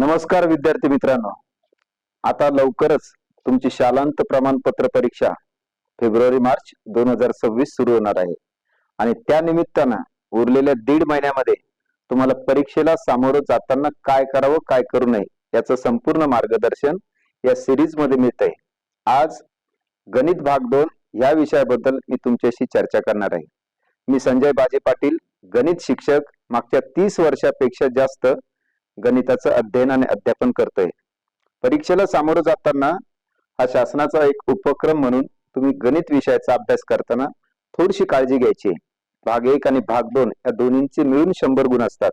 नमस्कार विद्यार्थी मित्रांनो, आता लवकरच तुमची शालांत प्रमाणपत्र परीक्षा फेब्रुवारी मार्च 2026 सुरू होणार आहे आणि त्या निमित्तानं उरलेल्या 1.5 महिन्यामध्ये तुम्हाला परीक्षेला सामोरं जाताना काय करावं काय करू नये याचं संपूर्ण मार्गदर्शन या सिरीज मध्ये मिळत आहे। आज गणित भाग 2 या विषयाबद्दल मी तुमच्याशी चर्चा करणार आहे। मी संजय बाजे पाटील, गणित शिक्षक, मागच्या 30 वर्षापेक्षा जास्त गणिताचं अध्ययन आणि अध्यापन करतोय। परीक्षेला सामोरं जाताना हा शासनाचा एक उपक्रम म्हणून तुम्ही गणित विषयाचा अभ्यास करताना थोडीशी काळजी घ्यायची। भाग 1 आणि भाग 2 या दोन्हींचे मिळून 100 गुण असतात।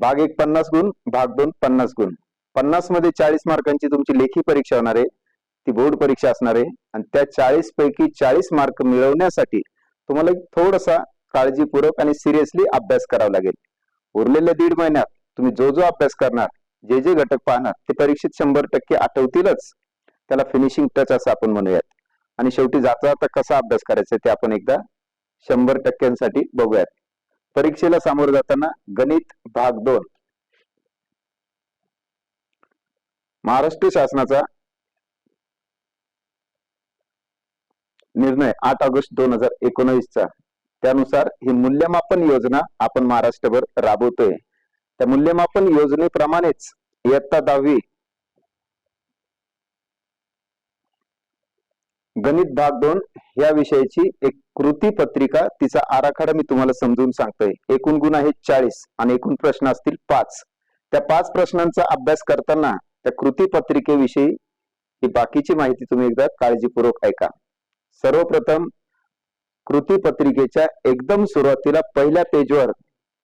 भाग 1 50 गुण, भाग 2 50 गुण। 50 मध्ये 40 मार्कांची तुमची लेखी परीक्षा होणार आहे, ती बोर्ड परीक्षा असणार आहे आणि त्या 40 पैकी 40 मार्क मिळवण्यासाठी तुम्हाला थोडासा काळजीपूर्वक आणि सिरियसली अभ्यास करावा लागेल। उरलेल्या 1.5 महिन्यात तुम्ही जो अभ्यास करणार, जे घटक पाहणार ते परीक्षेत 100% आठवतीलच। त्याला फिनिशिंग टच असं आपण म्हणूयात। आणि शेवटी जाता जाता कसा अभ्यास करायचा ते आपण एकदा 100% बघूयात। परीक्षेला सामोरं जाताना गणित भाग 2। महाराष्ट्र शासनाचा निर्णय 8 ऑगस्ट 2019 चा, त्यानुसार ही मूल्यमापन योजना आपण महाराष्ट्रभर राबवतोय। त्या मूल्यमापन योजनेप्रमाणेच इयत्ता 10वी गणित भाग 2 या विषयाची एक कृती पत्रिका, तिचा आराखडा मी तुम्हाला समजून सांगतोय। एकूण गुण आहेत 40 आणि एकूण प्रश्न असतील 5। त्या 5 प्रश्नांचा अभ्यास करताना त्या कृती पत्रिकेविषयी ही बाकीची माहिती तुम्ही एकदा काळजीपूर्वक ऐका। सर्वप्रथम कृती पत्रिकेच्या एकदम सुरुवातीला पहिल्या पेजवर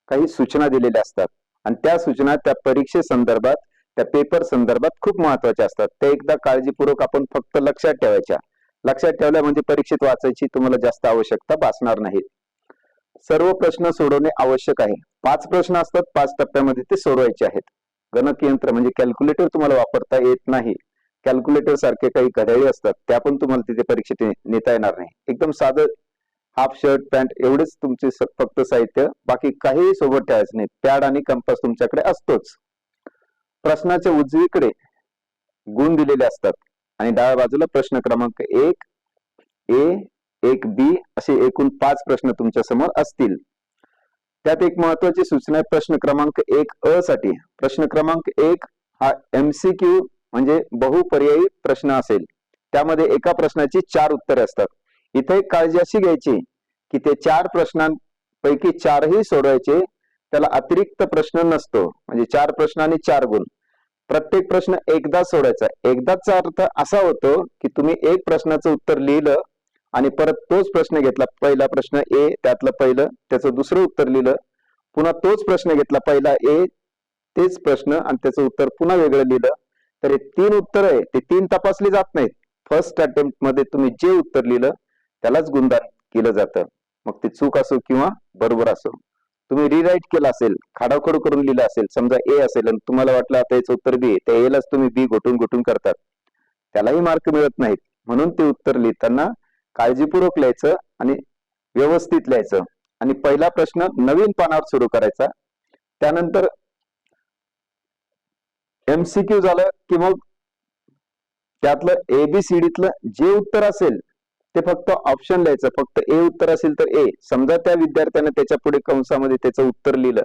काही सूचना दिलेल्या असतात आणि त्या सूचना त्या परीक्षे संदर्भात, त्या पेपर संदर्भात खूप महत्वाच्या असतात। ते एकदा काळजीपूर्वक आपण फक्त लक्षात ठेवायच्या। लक्षात ठेवल्या म्हणजे परीक्षेत वाचायची तुम्हाला जास्त आवश्यकता भासणार नाही। सर्व प्रश्न सोडवणे आवश्यक आहे। 5 प्रश्न असतात, 5 टप्प्यामध्ये ते सोडवायचे आहेत। गणक यंत्र म्हणजे कॅल्क्युलेटर तुम्हाला वापरता येत नाही। कॅल्क्युलेटर सारखे काही घड्याळे असतात, त्या पण तुम्हाला तिथे परीक्षेत नेता येणार नाही। एकदम साधं हाफ शर्ट पॅन्ट एवढेच तुमचे फक्त साहित्य, बाकी काही सोबत ठेवायचं नाही। पॅड आणि कंपास तुमच्याकडे असतोच। प्रश्नाच्या उजवीकडे गुण दिलेले असतात आणि डाव्या बाजूला प्रश्न क्रमांक 1 ए, 1 बी असे एकूण 5 प्रश्न तुमच्या समोर असतील। त्यात एक महत्वाची सूचना आहे प्रश्न क्रमांक 1 अ साठी। प्रश्न क्रमांक 1 हा MCQ म्हणजे बहुपर्यायी प्रश्न असेल। त्यामध्ये एका प्रश्नाची 4 उत्तरे असतात। इथे एक काळजी अशी घ्यायची की ते 4 प्रश्नांपैकी 4ही सोडवायचे, त्याला अतिरिक्त प्रश्न नसतो। म्हणजे 4 प्रश्न आणि 4 गुण। प्रत्येक प्रश्न एकदा सोडायचा। एकदाचा अर्थ असा होतो की तुम्ही एक प्रश्नाचं उत्तर लिहिलं आणि परत तोच प्रश्न घेतला। पहिला प्रश्न ए, त्यातलं पहिलं, त्याचं दुसरं उत्तर लिहिलं, पुन्हा तोच प्रश्न घेतला, पहिला ए, तेच प्रश्न आणि त्याचं उत्तर पुन्हा वेगळं लिहिलं, तर हे 3 उत्तर आहे ते 3 तपासली जात नाहीत। फर्स्ट अटेम्प्ट मध्ये तुम्ही जे उत्तर लिहिलं त्यालाच गुणदान केलं जातं, मग ते चूक असो किंवा बरोबर असो। तुम्ही रिराईट केलं असेल, खाडाखोड करून लिहिलं असेल, समजा ए असेल आणि तुम्हाला वाटलं आता याचं उत्तर बी आहे, त्या एलाच तुम्ही बी घोटून करतात, त्यालाही मार्क मिळत नाहीत। म्हणून ते उत्तर लिहिताना काळजीपूर्वक लिहायचं आणि व्यवस्थित लिहायचं। आणि पहिला प्रश्न नवीन पानावर सुरू करायचा। त्यानंतर MCQ झालं की मग त्यातलं ABCDतलं जे उत्तर असेल ते फक्त ऑप्शन लिहायचं। फक्त ए उत्तर असेल तर ए, समजा त्या विद्यार्थ्याने त्याच्या पुढे कंसामध्ये त्याचं उत्तर लिहिलं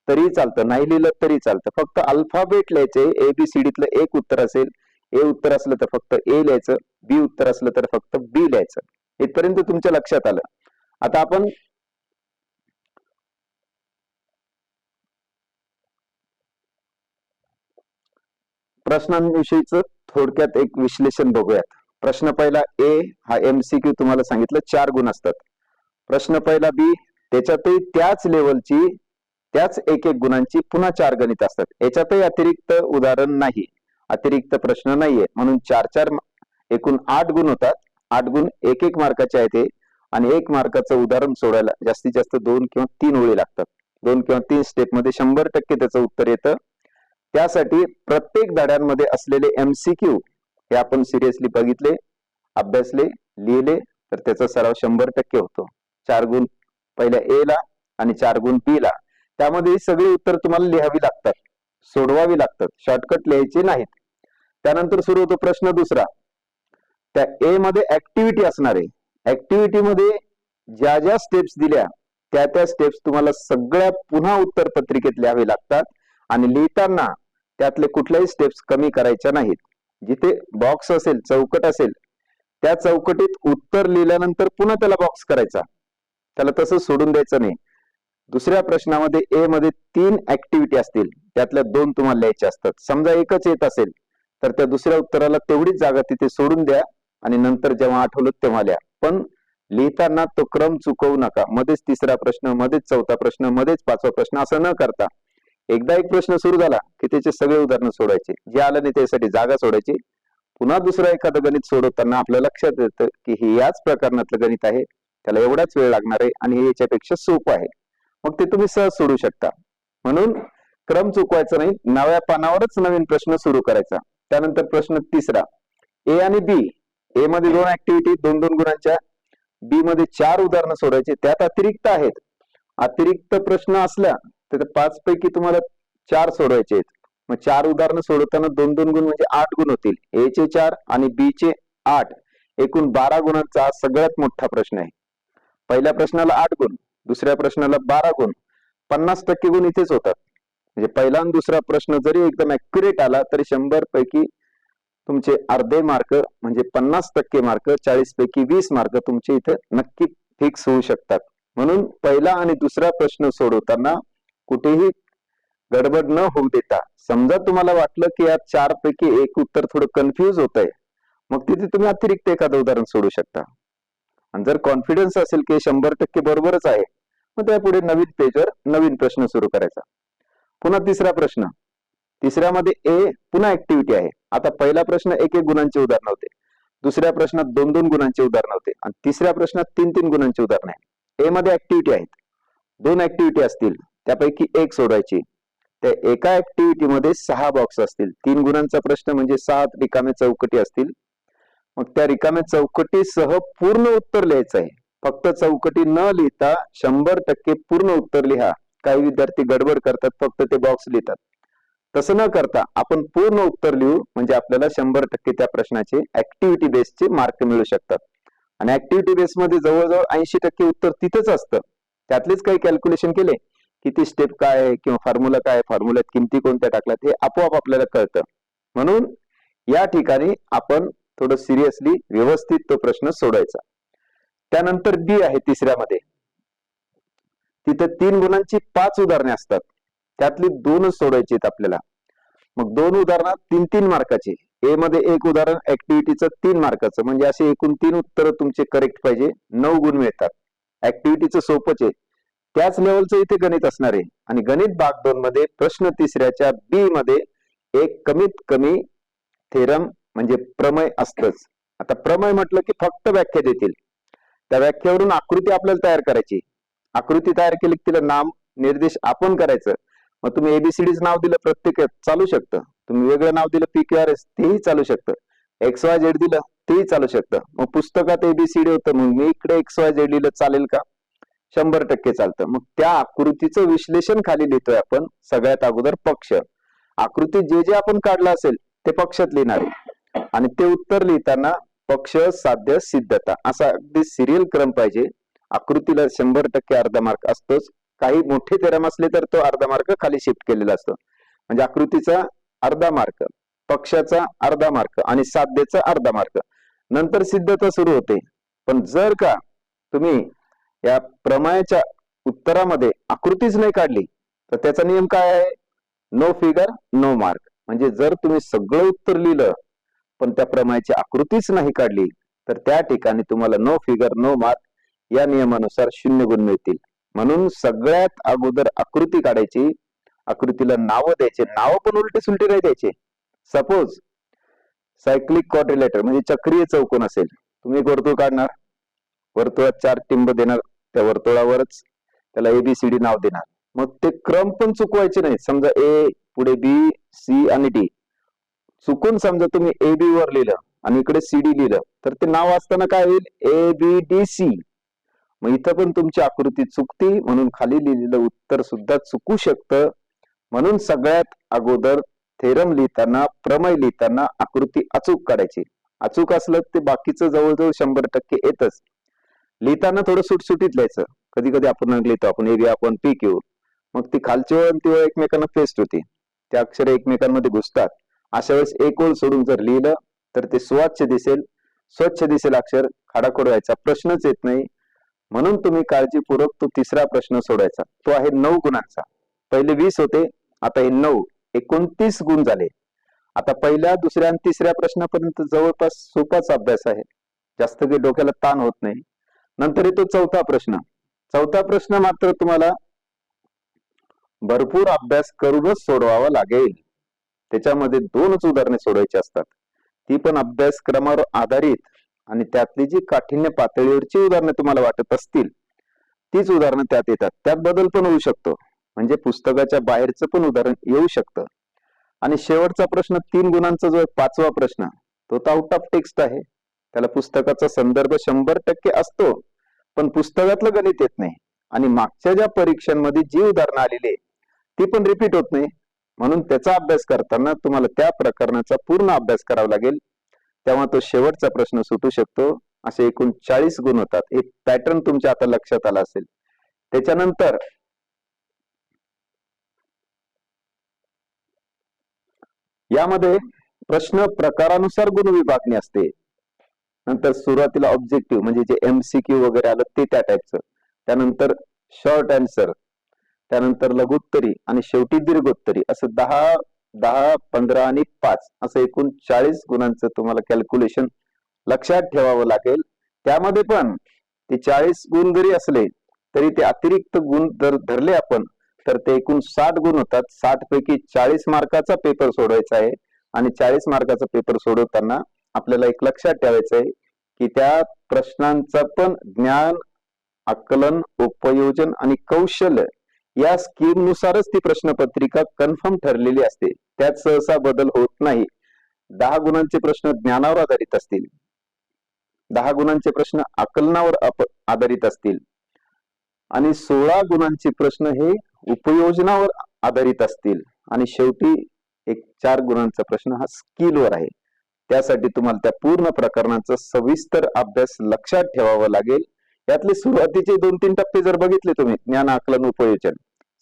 तरी चालतं, नाही लिहिलं तरी चालतं। फक्त अल्फाबेट लिहायचे। ABCDतलं एक उत्तर असेल, ए उत्तर असलं तर फक्त ए लिहायचं, बी उत्तर असलं तर फक्त बी लिहायचं। इथपर्यंत तुमच्या लक्षात आलं। आता आपण प्रश्नांविषयीच थोडक्यात एक विश्लेषण बघूयात। प्रश्न पहिला ए हा MCQ तुम्हाला सांगितलं 4 गुण असतात। प्रश्न पहिला बी, त्याच्यातही त्याच लेवलची, त्याच एक गुणांची पुन्हा 4 गणित असतात। याच्यातही अतिरिक्त उदाहरण नाही, अतिरिक्त प्रश्न नाहीये, म्हणून 4 एकूण 8 गुण होतात। 8 गुण 1 मार्काचे आहेत ते, आणि 1 मार्काचं उदाहरण सोडायला जास्तीत जास्त 2 किंवा 3 ओळी लागतात। 2 किंवा 3 स्टेप मध्ये 100% त्याचं उत्तर येतं। त्यासाठी प्रत्येक धड्यांमध्ये असलेले MCQ हे आपण सिरियसली बघितले, अभ्यासले, लिहिले तर त्याचा सराव 100% होतो। 4 गुण पहिल्या ए ला आणि 4 गुण बी ला, त्यामध्ये सगळी उत्तर तुम्हाला लिहावी लागतात। सोडवावी लागतात, शॉर्टकट लिहायचे नाहीत. त्यानंतर सुरू होतो प्रश्न दुसरा. त्या ए मध्ये ऍक्टिव्हिटी असणार आहे. ऍक्टिव्हिटी मध्ये ज्या ज्या स्टेप्स दिल्या त्या त्या स्टेप्स तुम्हाला सगळ्या पुन्हा उत्तर पत्रिकेत लिहावे लागतात आणि लिहिताना त्यातले कुठल्याही स्टेप्स कमी करायच्या नाहीत. जिथे बॉक्स असेल, चौकट असेल, त्या चौकटीत उत्तर लिहिल्यानंतर पुन्हा त्याला बॉक्स करायचा, त्याला तसं सोडून द्यायचं नाही. दुसऱ्या प्रश्नामध्ये ए मध्ये 3 ऍक्टिव्हिटी असतील, त्यातल्या 2 तुम्हाला लिहायच्या असतात. समजा एकच येत असेल तर त्या दुसऱ्या उत्तराला तेवढीच जागा तिथे सोडून द्या आणि नंतर जेव्हा आठवलं तेव्हा लिहा. पण लिहिताना तो क्रम चुकवू नका. मध्येच तिसरा प्रश्न, मध्येच चौथा प्रश्न, मध्येच पाचवा प्रश्न असं न करता एकदा एक प्रश्न सुरू झाला की त्याचे सगळे उदाहरणं सोडायचे. जे आलं नाही त्यासाठी जागा सोडायची. पुन्हा दुसरा एखादं गणित सोडवताना आपल्या लक्षात येतं की हे याच प्रकरणातलं गणित आहे, त्याला एवढाच वेळ लागणार आहे आणि हे याच्यापेक्षा सोपं आहे. मग ते तुम्ही सहज सोडू शकता. म्हणून क्रम चुकवायचा नाही, नव्या पानावरच नवीन प्रश्न सुरू करायचा. त्यानंतर प्रश्न तिसरा, ए आणि बी. ए मध्ये 2 ऍक्टिव्हिटी 2-2 गुणांच्या, बी मध्ये 4 उदाहरणं सोडायचे. त्यात अतिरिक्त आहेत. अतिरिक्त प्रश्न असल्या तर 5 पैकी तुम्हाला 4 सोडवायचे आहेत. मग 4 उदाहरणं सोडवताना 2-2 गुण म्हणजे 8 गुण होतील. ए चे 4 आणि बी चे 8, एकूण 12 गुणांचा हा सगळ्यात मोठा प्रश्न आहे. पहिल्या प्रश्नाला 8 गुण, दुसऱ्या प्रश्नाला 12 गुण, 50% गुण इथेच होतात. म्हणजे पहिला आणि दुसरा प्रश्न जरी एकदम ऍक्युरेट आला तरी 100 पैकी तुमचे अर्धे मार्क म्हणजे 50% मार्क, 40 पैकी 20 मार्क तुमचे इथे नक्की फिक्स होऊ शकतात. म्हणून पहिला आणि दुसरा प्रश्न सोडवताना कुठेही गडबड न होऊ देता, समजा तुम्हाला वाटलं की या 4 पैकी एक उत्तर थोडं कन्फ्युज होत आहे, मग तिथे तुम्ही अतिरिक्त एखादं उदाहरण सोडू शकता. आणि जर कॉन्फिडन्स असेल की 100% बरोबरच आहे, मग त्यापुढे नवीन पेजवर नवीन प्रश्न सुरू करायचा. पुन्हा तिसरा प्रश्न. तिसऱ्यामध्ये ए पुन्हा ऍक्टिव्हिटी आहे. आता पहिला प्रश्न 1-1 गुणांचे उदाहरण होते, दुसऱ्या प्रश्नात 2-2 गुणांचे उदाहरण होते आणि तिसऱ्या प्रश्नात 3-3 गुणांचे उदाहरण आहे. ए मध्ये ऍक्टिव्हिटी आहेत, 2 ऍक्टिव्हिटी असतील, त्यापैकी एक सोडवायची. त्या एका ऍक्टिव्हिटी मध्ये 6 बॉक्स असतील. 3 गुणांचा प्रश्न म्हणजे 6 रिकाम्या चौकटी असतील. मग त्या रिकाम्या चौकटीसह पूर्ण उत्तर लिहायचं आहे. फक्त चौकटी न लिहिता 100% पूर्ण उत्तर लिहा. काही विद्यार्थी गडबड करतात, फक्त ते बॉक्स लिहितात. तसं न करता आपण पूर्ण उत्तर लिहू, म्हणजे आपल्याला 100% त्या प्रश्नाचे ऍक्टिव्हिटी बेसचे मार्क मिळू शकतात. आणि ऍक्टिव्हिटी बेस मध्ये जवळजवळ 80% उत्तर तिथंच असतं. त्यातलेच काही कॅल्क्युलेशन केले, किती स्टेप काय आहे किंवा फॉर्म्युला काय, फॉर्म्युल्यात किमती कोणत्या टाकल्यात हे आपोआप आपल्याला कळतं. म्हणून या ठिकाणी आपण थोडं सिरियसली व्यवस्थित तो प्रश्न सोडायचा. त्यानंतर बी आहे तिसऱ्यामध्ये. तिथे 3 गुणांची 5 उदाहरणे असतात, त्यातली 2च सोडायची आहेत आपल्याला. मग 2 उदाहरणात 3-3 मार्काचे. ए मध्ये 1 उदाहरण ऍक्टिव्हिटीचं 3 मार्काचं, म्हणजे असे एकूण 3 उत्तर तुमचे करेक्ट पाहिजे, 9 गुण मिळतात. ऍक्टिव्हिटीचं सोपंच आहे, त्याच लेवलचं इथे गणित असणार आहे. आणि गणित भाग 2 मध्ये प्रश्न तिसऱ्याच्या बी मध्ये एक कमीत कमी थेरम म्हणजे प्रमेय असतंच. आता प्रमेय म्हटलं की फक्त व्याख्या देतील, त्या व्याख्यावरून आकृती आपल्याला तयार करायची. आकृती तयार केली की तिला नाम निर्देश आपण करायचं. मग तुम्ही एबीसीडीच नाव दिलं प्रत्येक चालू शकतं, तुम्ही वेगळं नाव दिलं PQRS तेही चालू शकतं, XYZ दिलं तेही चालू शकतं. मग पुस्तकात एबीसीडी होतं, मग मी इकडे XYZ लिहिलं चालेल का? 100% चालतं. मग त्या आकृतीचं विश्लेषण खाली लिहितोय आपण. सगळ्यात अगोदर पक्ष, आकृती जे जे आपण काढलं असेल ते पक्षात लिहिणार आहे आणि ते उत्तर लिहिताना पक्ष, साध्य, सिद्धता असा अगदी सिरियल क्रम पाहिजे. आकृतीला 100% अर्धा मार्क असतोच. काही मोठे थेरम असले तर तो अर्धा मार्क खाली शिफ्ट केलेला असतो. म्हणजे आकृतीचा अर्धा मार्क, पक्षाचा अर्धा मार्क आणि साध्यचा अर्धा मार्क. नंतर सिद्धता सुरू होते. पण जर का तुम्ही या प्रमेयाच्या उत्तरामध्ये आकृतीच नाही काढली तर त्याचा नियम काय आहे? No figure no mark. म्हणजे जर तुम्ही सगळं उत्तर लिहिलं पण त्या प्रमेयाची आकृतीच नाही काढली तर त्या ठिकाणी तुम्हाला नो फिगर नो मार्क या नियमानुसार 0 गुण मिळतील. म्हणून सगळ्यात अगोदर आकृती काढायची, आकृतीला नावं द्यायचे. नावं पण उलटे सुलटे नाही द्यायचे. सपोज सायक्लिक क्वाड्रिलेटर म्हणजे चक्रीय चौकोन असेल, तुम्ही एक वर्तुळ काढणार, वर्तुळात 4 टिंब देणार, त्या वर्तुळावरच त्याला एबीसीडी नाव देणार. मग ते क्रम पण चुकवायचे नाही. समजा ए पुढे बी, सी आणि डी. चुकून समजा तुम्ही AB वर लिहिलं आणि इकडे CD लिहिलं तर ते नाव असताना काय होईल? ABDC. मग इथं पण तुमची आकृती चुकती, म्हणून खाली लिहिलेलं उत्तर सुद्धा चुकू शकतं. म्हणून सगळ्यात अगोदर थेरम लिहिताना, प्रमेय लिहिताना आकृती अचूक काढायची. अचूक असलं ते बाकीचं जवळजवळ 100% येतच. लिहिताना थोडं सुटसुटीत लिहायचं. कधी कधी आपण लिहितो आपण एरिया आपण पी क्यू, मग ती खालची ओळ ती ओळ एकमेकांना पेस्ट होती, त्या अक्षरे एकमेकांमध्ये घुसतात. अशा वेळेस एक ओळ सोडून जर लिहिलं तर ते स्वच्छ दिसेल अक्षर, खाडाखोड व्हायचा प्रश्नच येत नाही. म्हणून तुम्ही काळजीपूर्वक तो तिसरा प्रश्न सोडायचा. तो आहे 9 गुणांचा. पहिले 20 होते, आता हे 9, 29 गुण झाले. आता पहिल्या, दुसऱ्या आणि तिसऱ्या प्रश्नापर्यंत जवळपास सोपाच अभ्यास आहे, जास्त काही डोक्याला ताण होत नाही. नंतर येतो चौथा प्रश्न. चौथा प्रश्न मात्र तुम्हाला भरपूर अभ्यास करूनच सोडवावा लागेल. त्याच्यामध्ये 2च उदाहरणे सोडवायची असतात, ती पण अभ्यासक्रमावर आधारित, आणि त्यातली जी काठिण्य पातळीवरची उदाहरणे तुम्हाला वाटत असतील तीच उदाहरणं त्यात येतात. त्यात बदल पण होऊ शकतो, म्हणजे पुस्तकाच्या बाहेरचं पण उदाहरण येऊ शकतं. आणि शेवटचा प्रश्न 3 गुणांचा जो 5वा प्रश्न, तो तर आउट ऑफ टेक्स्ट आहे. त्याला पुस्तकाचा संदर्भ 100% असतो, पण पुस्तकातलं गणित येत नाही. आणि मागच्या ज्या परीक्षांमध्ये जी उदाहरणं आलेली आहे ती पण रिपीट होत नाही. म्हणून त्याचा अभ्यास करताना तुम्हाला त्या प्रकरणाचा पूर्ण अभ्यास करावा लागेल, तेव्हा तो शेवटचा प्रश्न सुटू शकतो. असे एकूण 40 गुण होतात. एक पॅटर्न तुमच्या आता लक्षात आला असेल. त्याच्यानंतर यामध्ये प्रश्न प्रकारानुसार गुण विभागणी असते. नंतर सुरुवातीला ऑब्जेक्टिव्ह म्हणजे जे MCQ वगैरे आलं ते त्या टाईपचं, त्यानंतर शॉर्ट आन्सर, त्यानंतर लघुत्तरी, आणि शेवटी दीर्घोत्तरी, असं 10, 10, 15 आणि 5 असं एकूण 40 गुणांचं तुम्हाला कॅल्क्युलेशन लक्षात ठेवावं लागेल. त्यामध्ये पण ते 40 गुण जरी असले तरी ते अतिरिक्त गुण जर धरले आपण तर ते एकूण 60 गुण होतात. 60 पैकी 40 मार्काचा पेपर सोडवायचा आहे. आणि 40 मार्काचा पेपर सोडवताना आपल्याला एक लक्षात ठेवायचं आहे की त्या प्रश्नांचा पण ज्ञान, आकलन, उपयोजन आणि कौशल्य या स्कीम नुसारच ती प्रश्नपत्रिका कन्फर्म ठरलेली असते. त्यात सहसा बदल होत नाही. 10 गुणांचे प्रश्न ज्ञानावर आधारित असतील, 10 गुणांचे प्रश्न आकलनावर आधारित असतील, आणि 16 गुणांचे प्रश्न हे उपयोजनावर आधारित असतील, आणि शेवटी एक 4 गुणांचा प्रश्न हा स्किलवर आहे. त्यासाठी तुम्हाला त्या पूर्ण प्रकरणाचा सविस्तर अभ्यास लक्षात ठेवावा लागेल. यातले सुरुवातीचे 2-3 टप्पे जर बघितले तुम्ही, ज्ञान, आकलन, उपयोजन,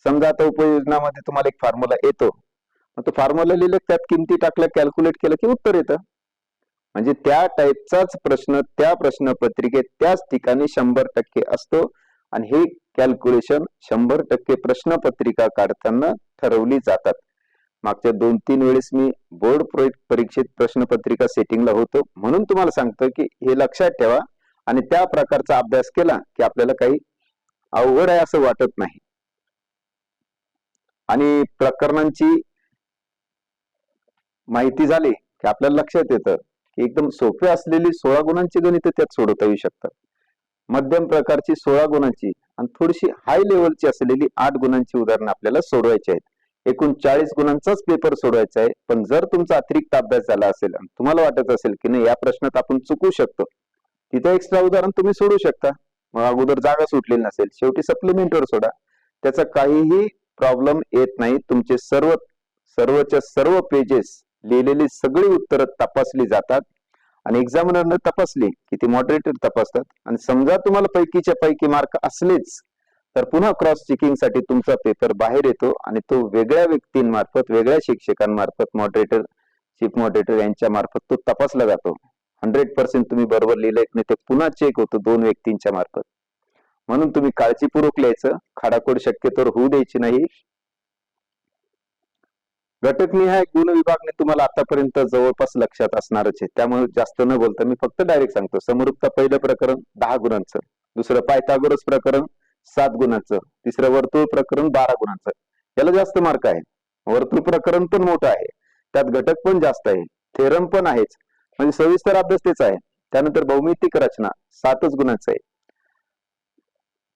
समजा आता उपयोजनामध्ये तुम्हाला एक फॉर्म्युला येतो, मग तो फॉर्म्युला लिहिलं, त्यात किमती टाकल्या, कॅल्क्युलेट केलं की उत्तर येतं. म्हणजे त्या टाईपचाच प्रश्न त्या प्रश्नपत्रिकेत त्याच ठिकाणी 100% असतो. आणि हे कॅल्क्युलेशन 100% प्रश्नपत्रिका काढताना ठरवली जातात. मागच्या 2-3 वेळेस मी बोर्ड परीक्षेत प्रश्नपत्रिका सेटिंगला होतो, म्हणून तुम्हाला सांगतो की हे लक्षात ठेवा, आणि त्या प्रकारचा अभ्यास केला की आपल्याला काही अवघड आहे असं वाटत नाही. आणि प्रकरणांची माहिती झाली की आपल्याला लक्षात येतं की एकदम सोपे असलेली 16 गुणांची गणित त्यात सोडवता येऊ शकतात. मध्यम प्रकारची 16 गुणांची आणि थोडीशी हाय लेवलची असलेली 8 गुणांची उदाहरणं आपल्याला सोडवायची आहेत. एकूण 40 गुणांचाच पेपर सोडवायचा आहे. पण जर तुमचा अतिरिक्त अभ्यास झाला असेल आणि तुम्हाला वाटत असेल की नाही या प्रश्नात आपण चुकू शकतो, तिथे एक्स्ट्रा उदाहरण तुम्ही सोडू शकता. मग अगोदर जागा सुटलेली नसेल, शेवटी सप्लिमेंटवर सोडा, त्याचा काहीही प्रॉब्लेम येत नाही. तुमचे सर्वच्या सर्व पेजेस लिहिलेली सगळी उत्तरं तपासली जातात, आणि एक्झामिनरने तपासली की ती मॉडरेटर तपासतात. आणि समजा तुम्हाला पैकीच्या पैकी मार्क असलेच तर पुन्हा क्रॉस चेकिंग साठी तुमचा पेपर बाहेर येतो, आणि तो वेगळ्या व्यक्तींमार्फत, वेगळ्या शिक्षकांमार्फत, मॉडरेटर, चीफ मॉडरेटर यांच्या मार्फत तो तपासला जातो. 100% तुम्ही बरोबर लिहिलंय नाही ते पुन्हा चेक होतो 2 व्यक्तींच्या मार्फत. म्हणून तुम्ही काळजीपूर्वक लिहायचं, खाडाखोड शक्यतोवर होऊ द्यायची नाही. घटकनिहाय गुण विभागणे तुम्हाला आतापर्यंत जवळपास लक्षात असणारच आहे, त्यामुळे जास्त न बोलता मी फक्त डायरेक्ट सांगतो. समरूपता पहिलं प्रकरण 10 गुणांचं, दुसरं पायथागोरस प्रकरण 7 गुणांचं, तिसरं वर्तुळ प्रकरण 12 गुणांचं. याला जास्त मार्क आहे. वर्तुळ प्रकरण पण मोठं आहे, त्यात घटक पण जास्त आहे, थेरम पण आहेच, म्हणजे सविस्तर अभ्यास तेच आहे. त्यानंतर भौमितिक रचना 7च गुणांचं आहे,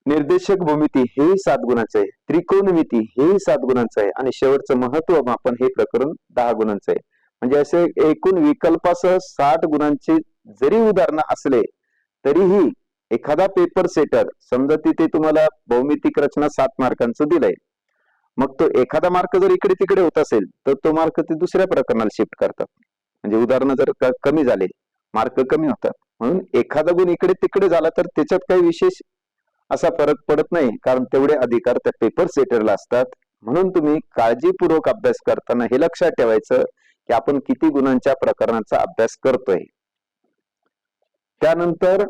निर्देशक भूमिती हेही 7 गुणांचं आहे, त्रिकोणमिती हेही 7 गुणांचं आहे, आणि शेवटचं महत्व मापन हे प्रकरण 10 गुणांचं आहे. म्हणजे असे एकूण विकल्पासह 60 गुणांचे जरी उदाहरणं असले तरीही एखादा पेपर सेटर, समजा तिथे तुम्हाला भौमितिक रचना 7 मार्कांचं दिलंय, मग तो एखादा मार्क जर इकडे तिकडे होत असेल तर तो मार्क ते दुसऱ्या प्रकरणाला शिफ्ट करतात. म्हणजे उदाहरण जर कमी झाले, मार्क कमी होतात, म्हणून एखादा गुण इकडे तिकडे झाला तर त्याच्यात काही विशेष असा फरक पडत नाही, कारण तेवढे अधिकार त्या पेपर सेटरला असतात. म्हणून तुम्ही काळजीपूर्वक अभ्यास करताना हे लक्षात ठेवायचं की आपण किती गुणांच्या प्रकरणाचा अभ्यास करतोय. त्यानंतर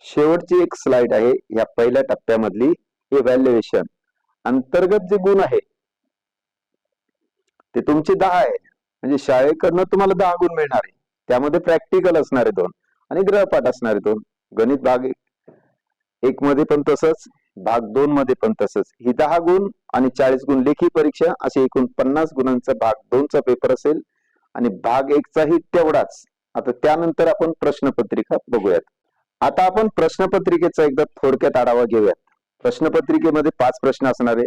शेवटची एक स्लाइड आहे या पहिल्या टप्प्यामधली, इव्हॅल्युएशन. अंतर्गत जे गुण आहे ते तुमचे 10 आहे, म्हणजे शाळेकडनं तुम्हाला 10 गुण मिळणार आहे. त्यामध्ये प्रॅक्टिकल असणारे 2 आणि गृहपाठ असणारे 2. गणित भाग 1 मध्ये पण तसंच, भाग 2 मध्ये पण तसंच. ही 10 गुण आणि 40 गुण लेखी परीक्षा, असे एकूण 50 गुणांचा भाग 2 चा पेपर असेल आणि भाग 1 चाही तेवढाच. आता त्यानंतर आपण प्रश्नपत्रिका बघूयात. आता आपण प्रश्नपत्रिकेचा एकदा थोडक्यात आढावा घेऊयात. प्रश्नपत्रिकेमध्ये 5 प्रश्न असणार आहे.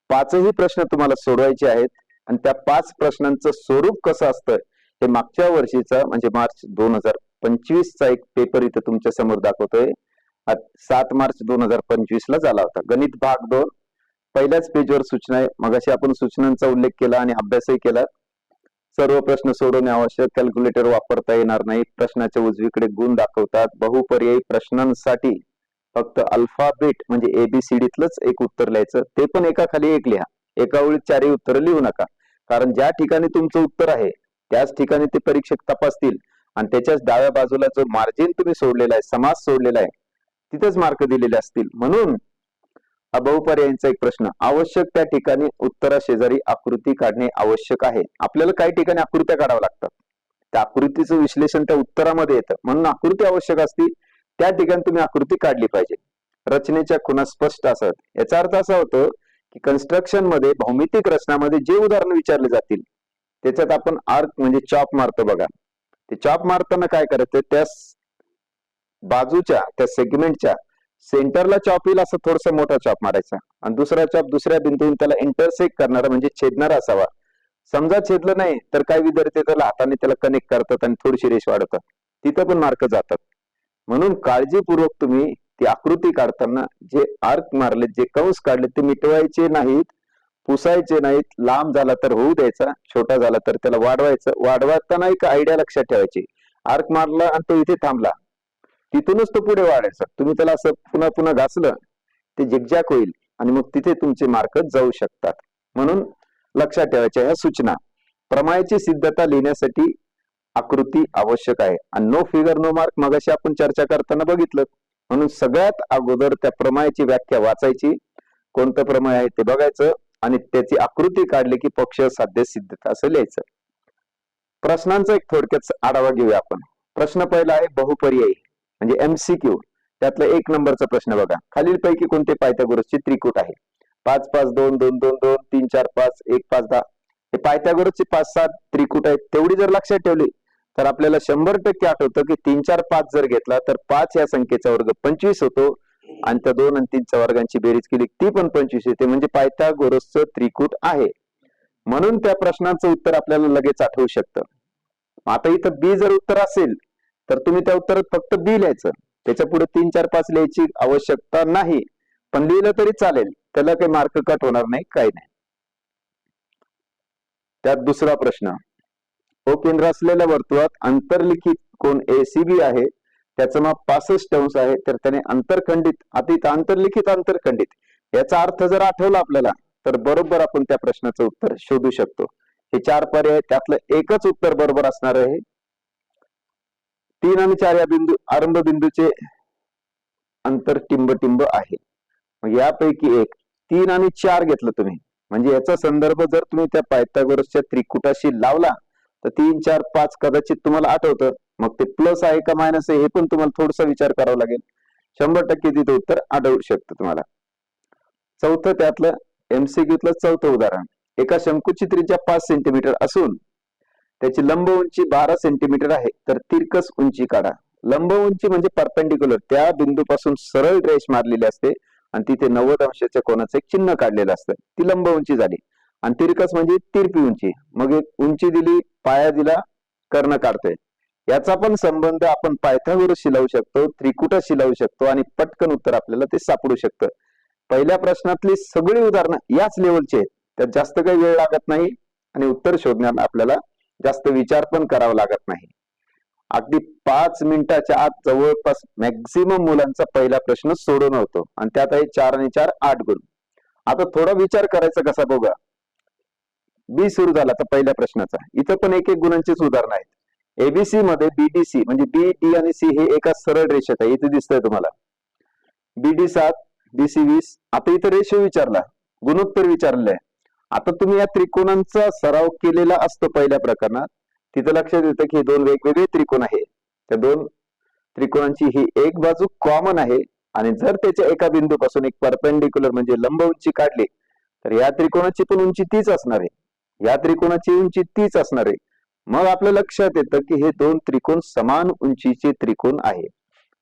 5ही प्रश्न तुम्हाला सोडवायचे आहेत आणि त्या 5 प्रश्नांचं स्वरूप कसं असतं हे मागच्या वर्षीचा म्हणजे मार्च 2025 चा एक पेपर इथं तुमच्या समोर दाखवतोय. 7 मार्च 2025 ला झाला होता. गणित भाग 2 पहिल्याच पेजवर सूचना आहे. मगाशी आपण सूचनांचा उल्लेख केला आणि अभ्यासही केला. सर्व प्रश्न सोडवणे आवश्यक, कॅल्क्युलेटर वापरता येणार नाही, प्रश्नाच्या उजवीकडे गुण दाखवतात. बहुपर्यायी प्रश्नांसाठी फक्त अल्फाबेट म्हणजे ABCDतलंच एक उत्तर लिहायचं, ते पण एका खाली एक लिहा. एका ओळीत 4ही उत्तर लिहू नका, कारण ज्या ठिकाणी तुमचं उत्तर आहे त्याच ठिकाणी ते परीक्षक तपासतील आणि त्याच्याच डाव्या बाजूला जो मार्जिन तुम्ही सोडलेला आहे, समास सोडलेला आहे, तिथेच मार्क दिलेले असतील. म्हणून बहुपर्यायांचा एक प्रश्न, आवश्यक त्या ठिकाणी उत्तरा शेजारी आकृती काढणे आवश्यक आहे. आपल्याला काही ठिकाणी आकृत्या काढाव्या लागतात, त्या आकृतीचं विश्लेषण त्या उत्तरामध्ये येतं, म्हणून आकृती आवश्यक असती. त्या ठिकाणी तुम्ही आकृती काढली पाहिजे. रचनेच्या खुणा स्पष्ट असत, याचा अर्थ असा होतो की कन्स्ट्रक्शन मध्ये, भौमितिक रचनामध्ये जे उदाहरण विचारले जातील त्याच्यात आपण आर्क म्हणजे चॉप मारतो बघा. ते चॉप मारताना काय करायचं, त्या बाजूच्या त्या सेगमेंटच्या सेंटरला चॉप येईल असं थोडस मोठा चॉप मारायचा आणि दुसरा चॉप दुसऱ्या बिंदून त्याला इंटरसेक्ट करणारा म्हणजे छेदणारा असावा. समजा छेदलं नाही तर काय विद्यार्थी त्याला हाताने त्याला कनेक्ट करतात आणि थोडीशी रेष वाढवतात, तिथं पण मार्क जातात. म्हणून काळजीपूर्वक तुम्ही ती आकृती काढताना जे आर्क मारले, जे कंस काढले ते मिटवायचे नाहीत, पुसायचे नाहीत. लांब झाला तर होऊ द्यायचा, छोटा झाला तर त्याला वाढवायचं. वाढवताना एक आयडिया लक्षात ठेवायची, आर्क मारला आणि तो इथे थांबला, तिथूनच तो पुढे वाढायचा. तुम्ही त्याला असं पुन्हा पुन्हा घासलं ते झिकझॅक होईल आणि मग तिथे तुमचे मार्क जाऊ शकतात. म्हणून लक्षात ठेवायच्या ह्या सूचना. प्रमेयाची सिद्धता लिहिण्यासाठी आकृती आवश्यक आहे आणि नो फिगर नो मार्क मगाशी आपण चर्चा करताना बघितलं. म्हणून सगळ्यात अगोदर त्या प्रमेयाची व्याख्या वाचायची, कोणतं प्रमेय आहे ते बघायचं आणि त्याची आकृती काढली की पक्ष साध्य सिद्धता असं लिहायचं. प्रश्नांचा एक थोडक्यात आढावा घेऊया आपण. प्रश्न पहिला आहे बहुपर्यायी म्हणजे MCQ. त्यातला 1 नंबरचा प्रश्न बघा, खालीलपैकी कोणते पायथागोरसचे त्रिकूट आहे? 5 5 2 2 2 2 3 4 5 1 5 10. हे पायथागोरसचे 5 7 त्रिकूट आहेत. तेवढी जर लक्षात ठेवली तर आपल्याला 100% आठवतं की 3 4 5 जर घेतला तर 5 या संख्येचा वर्ग 25 होतो आणि त्या 2 आणि 3च्या वर्गांची बेरीज केली ती पण 25 येते, म्हणजे पायथागोरसचं त्रिकूट आहे. म्हणून त्या प्रश्नाचं उत्तर आपल्याला लगेच आठवू शकतं. आता इथं बी जर उत्तर असेल तर तुम्ही त्या उत्तरात फक्त बी लिहायचं, त्याच्या पुढे 3 4 5 लिहायची आवश्यकता नाही, पण लिहिलं तरी चालेल, त्याला काही मार्क कट होणार नाही, काही नाही. त्यात दुसरा प्रश्न, ओ केंद्र असलेल्या वर्तुळात अंतर्लिखित कोण ACB आहे, त्याचं माप 65 अंश आहे, तर त्याने अंतरखंडित अतीत अंतर्लिखित अंतरखंडित याचा अर्थ जर आठवला आपल्याला तर बरोबर आपण त्या प्रश्नाचं उत्तर शोधू शकतो. हे 4 पर्याय, त्यातलं एकच उत्तर बरोबर असणार आहे. 3 आणि 4 या बिंदू आरंभ बिंदूचे अंतर टिंब आहे. मग यापैकी एक 3 आणि 4 घेतलं तुम्ही, म्हणजे याचा संदर्भ जर तुम्ही त्या पायथागोरसच्या त्रिकुटाशी लावला तर 3 4 5 कदाचित तुम्हाला आठवतं. मग ते प्लस आहे का मायनस आहे हे पण तुम्हाला थोडासा विचार करावा लागेल. 100% तिथे उत्तर आढळू शकतं तुम्हाला. चौथं त्यातलं MCQतलं चौथं उदाहरण, एका शंकूची त्रिज्या 5 सेंटीमीटर असून त्याची लंब उंची 12 सेंटीमीटर आहे, तर तिरकस उंची काढा. लंब उंची म्हणजे परपेंडिक्युलर, त्या बिंदूपासून सरळ रेष मारलेली असते आणि तिथे 90 अंशाच्या कोनाचं एक चिन्ह काढलेलं असतं, ती लंब उंची झाली. आणि तिरकस म्हणजे तिरपी उंची. मग एक उंची दिली, पाया दिला, कर्ण काढतोय. याचा पण संबंध आपण पायथागोरसशी लावू शकतो, त्रिकुटाशी लावू शकतो आणि पटकन उत्तर आपल्याला ते सापडू शकतं. पहिल्या प्रश्नातली सगळी उदाहरणं याच लेवलची आहेत. त्यात जास्त काही वेळ लागत नाही आणि उत्तर शोधण्यात आपल्याला जास्त विचार पण करावा लागत नाही. अगदी 5 मिनिटाच्या आत जवळपास मॅक्झिमम मुलांचा पहिला प्रश्न सोडवून होतो आणि त्यात आहे 4 आणि 4 8 गुण. आता थोडा विचार करायचा कसा बघा. बी सुरू झाला तर पहिल्या प्रश्नाचा. इथं पण एक एक गुणांचीच उदाहरणं आहेत. एबीसी मध्ये बीडीसी म्हणजे बी डी आणि सी हे एका सरळ रेषेत आहे. इथे दिसतंय तुम्हाला बीडी 7 बीसी 20. आता इथं रेशो विचारला, गुणोत्तर विचारलंय. आता तुम्ही या त्रिकोणांचा सराव केलेला असतो पहिल्या प्रकरणात. तिथं लक्षात येतं की हे दोन वेगवेगळे त्रिकोण आहे. त्या दोन त्रिकोणांची ही एक बाजू कॉमन आहे आणि जर त्याच्या एका बिंदूपासून एक परपेंडिक्युलर म्हणजे लंब उंची काढली तर या त्रिकोणाची पण उंची तीच असणार आहे, या त्रिकोणाची उंची तीच असणार आहे. मग आपल्या लक्षात येतं की हे दोन त्रिकोण समान उंचीचे त्रिकोण आहे.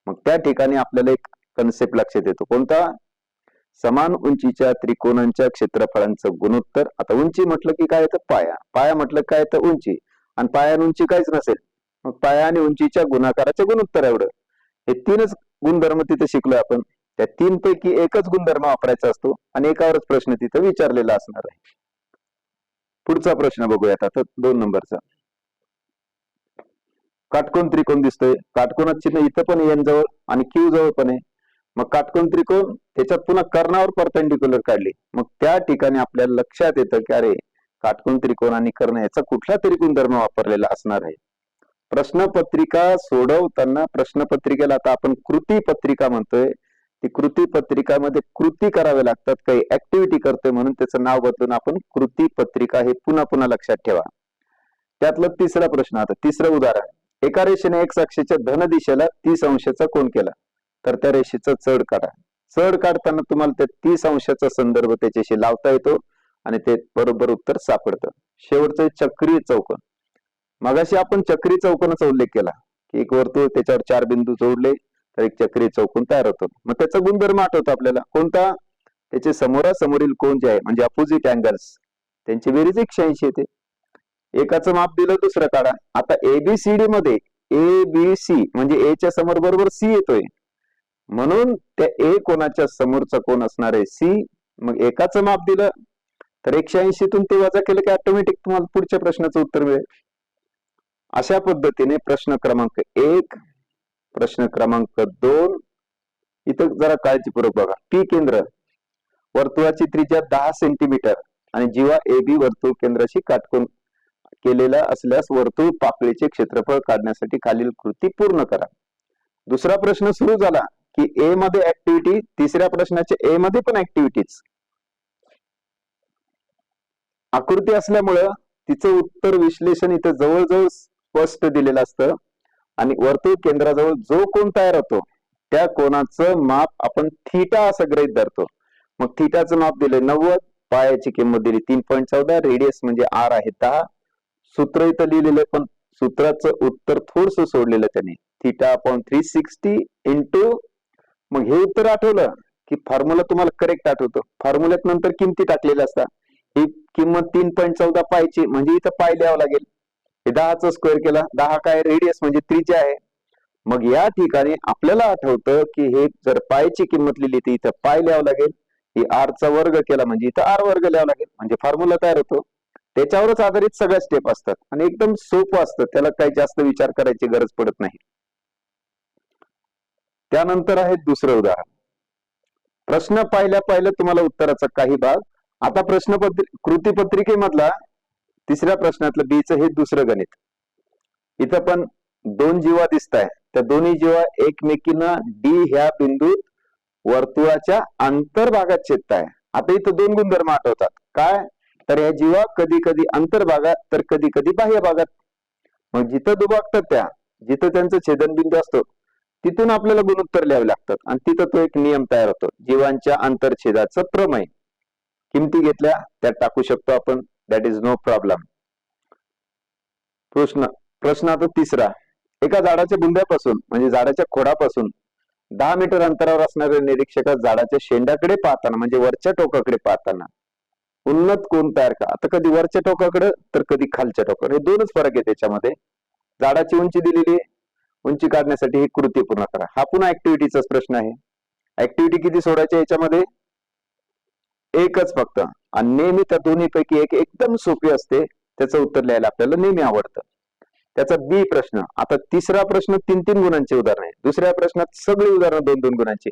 मग त्या ठिकाणी आपल्याला एक कन्सेप्ट लक्षात येतो, कोणता? समान उंचीच्या त्रिकोणांच्या क्षेत्रफळांचं गुणोत्तर. आता उंची म्हटलं की काय येतं? पाया. पाया म्हटलं काय तर उंची, आणि पाया आणि उंची काहीच नसेल, मग पाया आणि उंचीच्या गुणाकाराच्या गुणोत्तर एवढं. हे तीनच गुणधर्म तिथे शिकलोय आपण. त्या तीन पैकी एकच गुणधर्म वापरायचा असतो आणि एकावरच प्रश्न तिथे विचारलेला असणार आहे. पुढचा प्रश्न बघूयात आता 2 नंबरचा. काटकोन त्रिकोण दिसतोय. काटकोनाचं चिन्ह इथं पण एन जवळ आणि क्यू जवळ पण आहे. मग काटकोन त्रिकोण त्याच्यात पुन्हा कर्णावर परपेंडिक्युलर काढली. मग त्या ठिकाणी आपल्याला लक्षात येतं की अरे काटकोन त्रिकोण आणि कर्ण याचा कुठला तरी गुणधर्म वापरलेला असणार आहे. प्रश्नपत्रिका सोडवताना प्रश्नपत्रिकेला आता आपण कृती पत्रिका म्हणतोय. ती कृती पत्रिकामध्ये कृती करावे लागतात, काही ऍक्टिव्हिटी करतोय म्हणून त्याचं नाव बदलून आपण कृती पत्रिका हे पुन्हा पुन्हा लक्षात ठेवा. त्यातलं तिसरा प्रश्न. आता तिसरं उदाहरण. एका रेषेने एक्स अक्षाच्या धन दिशेला 30 अंशाचा कोन केला तर त्या रेषेचा चढ काढा. चढ काढताना तुम्हाला त्या 30 अंशाचा संदर्भ त्याच्याशी लावता येतो आणि ते बरोबर उत्तर सापडतं. शेवटचं चक्रीय चौकोन. मगाशी आपण चक्री चौकोनाचा उल्लेख केला की एक वर्तुळ त्याच्यावर 4 बिंदू जोडले तर एक चक्रीय चौकोन तयार होतो. मग त्याचा गुणधर्म आठवतो आपल्याला, कोणता? त्याचे समोरासमोरील कोन जे आहे म्हणजे अपोजिट अँगल्स त्यांची बेरीज 180 येते. एकाचं माप दिलं, दुसरं काढा. आता एबीसीडी मध्ये ए बी सी म्हणजे ए च्या समोर बरोबर सी येतोय, म्हणून त्या ए कोणाच्या समोरचा कोण असणार आहे? सी. मग एकाचं माप दिलं तर 180 तून ते वजा केलं की ऑटोमॅटिक तुम्हाला पुढच्या प्रश्नाचं उत्तर मिळेल. अशा पद्धतीने प्रश्न क्रमांक 1, प्रश्न क्रमांक 2 इथं जरा काळजीपूर्वक बघा. पी केंद्र, वर्तुळाची त्रिज्या 10 सेंटीमीटर आणि जीवा एबी वर्तुळ केंद्राशी काटकोन केलेला असल्यास वर्तुळ पाकळीचे क्षेत्रफळ काढण्यासाठी खालील कृती पूर्ण करा. दुसरा प्रश्न सुरू झाला की ए मध्ये ऍक्टिव्हिटी, तिसऱ्या प्रश्नाच्या ए मध्ये पण ऍक्टिव्हिटीज. आकृती असल्यामुळं तिचं उत्तर विश्लेषण इथं जवळजवळ स्पष्ट दिलेलं असतं आणि वर्तुळ केंद्राजवळ जो कोन तयार होतो त्या कोनाचं माप आपण थीटा असं गृहीत धरतो. मग थीटाचं माप दिले 90, पायाची किंमत दिली 3.14, रेडियस म्हणजे आर आहे 10. सूत्र इथं लिहिलेलं पण सूत्राचं उत्तर थोडस सोडलेलं त्याने, थीटा अपॉन 360 इंटू. मग हे उत्तर आठवलं की फॉर्म्युला तुम्हाला करेक्ट आठवतो. फॉर्म्युल्यात नंतर किमती टाकलेल्या असतात. ही किंमत 3.14 पायची म्हणजे इथं पाय लिहावं लागेल. हे 10चा स्क्वेअर केला, 10 काय? रेडियस म्हणजे त्रिज्या आहे. मग या ठिकाणी आपल्याला आठवतं की हे जर पायची किंमत लिहिली तर इथं पाय लिहावं लागेल. ही आर चा वर्ग केला म्हणजे इथं आर वर्ग लिहावं लागेल, म्हणजे फॉर्म्युला तयार होतो. त्याच्यावरच आधारित सगळ्या स्टेप असतात आणि एकदम सोपं असतं, त्याला काही जास्त विचार करायची गरज पडत नाही. त्यानंतर आहे दुसरं उदाहरण. प्रश्न पाहिल्या तुम्हाला उत्तराचा काही भाग. आता कृती पत्रिकेमधला तिसऱ्या प्रश्नातलं बीचं हे दुसरं गणित. इथं पण 2 जीवा दिसत आहे. त्या दोन्ही जीवा एकमेकींना डी ह्या बिंदूत वर्तुळाच्या अंतर्भागात छेदताय. आता इथं 2 गुणधर्म आठवतात. काय? तर ह्या जीवा कधी कधी अंतर्भागात तर कधी कधी बाह्य भागात. मग जिथं दुभागतात त्या, जिथं त्यांचं छेदनबिंदू असतो तिथून आपल्याला गुणोत्तर लिहावे लागतात आणि तिथं तो एक नियम तयार होतो, जीवांच्या आंतरछेदाचं प्रमेय. किमती घेतल्या त्यात टाकू शकतो आपण, दॅट इज नो प्रॉब्लेम. प्रश्न आता तिसरा. एका झाडाच्या बुंद्यापासून म्हणजे झाडाच्या खोडापासून 10 मीटर अंतरावर असणाऱ्या निरीक्षकास झाडाच्या शेंड्याकडे पाहताना म्हणजे वरच्या टोकाकडे पाहताना उन्नत कोन तयार का. आता कधी वरच्या टोकाकडे तर कधी खालच्या टोकाकडे, हे दोनच फरक आहे त्याच्यामध्ये. झाडाची उंची दिलेली, उंची काढण्यासाठी ही कृती पूर्ण करा. हा पुन्हा ऍक्टिव्हिटीचाच प्रश्न आहे. ऍक्टिव्हिटी किती सोडायच्या याच्यामध्ये? एकच फक्त, आणि नेहमी त्या दोन्ही पैकी एक एकदम सोपी असते, त्याचं उत्तर लिहायला आपल्याला नेहमी आवडतं. त्याचा बी प्रश्न. आता तिसरा प्रश्न 3-3 गुणांचे उदाहरण आहे, दुसऱ्या प्रश्नात सगळी उदाहरणं 2-2 गुणांची,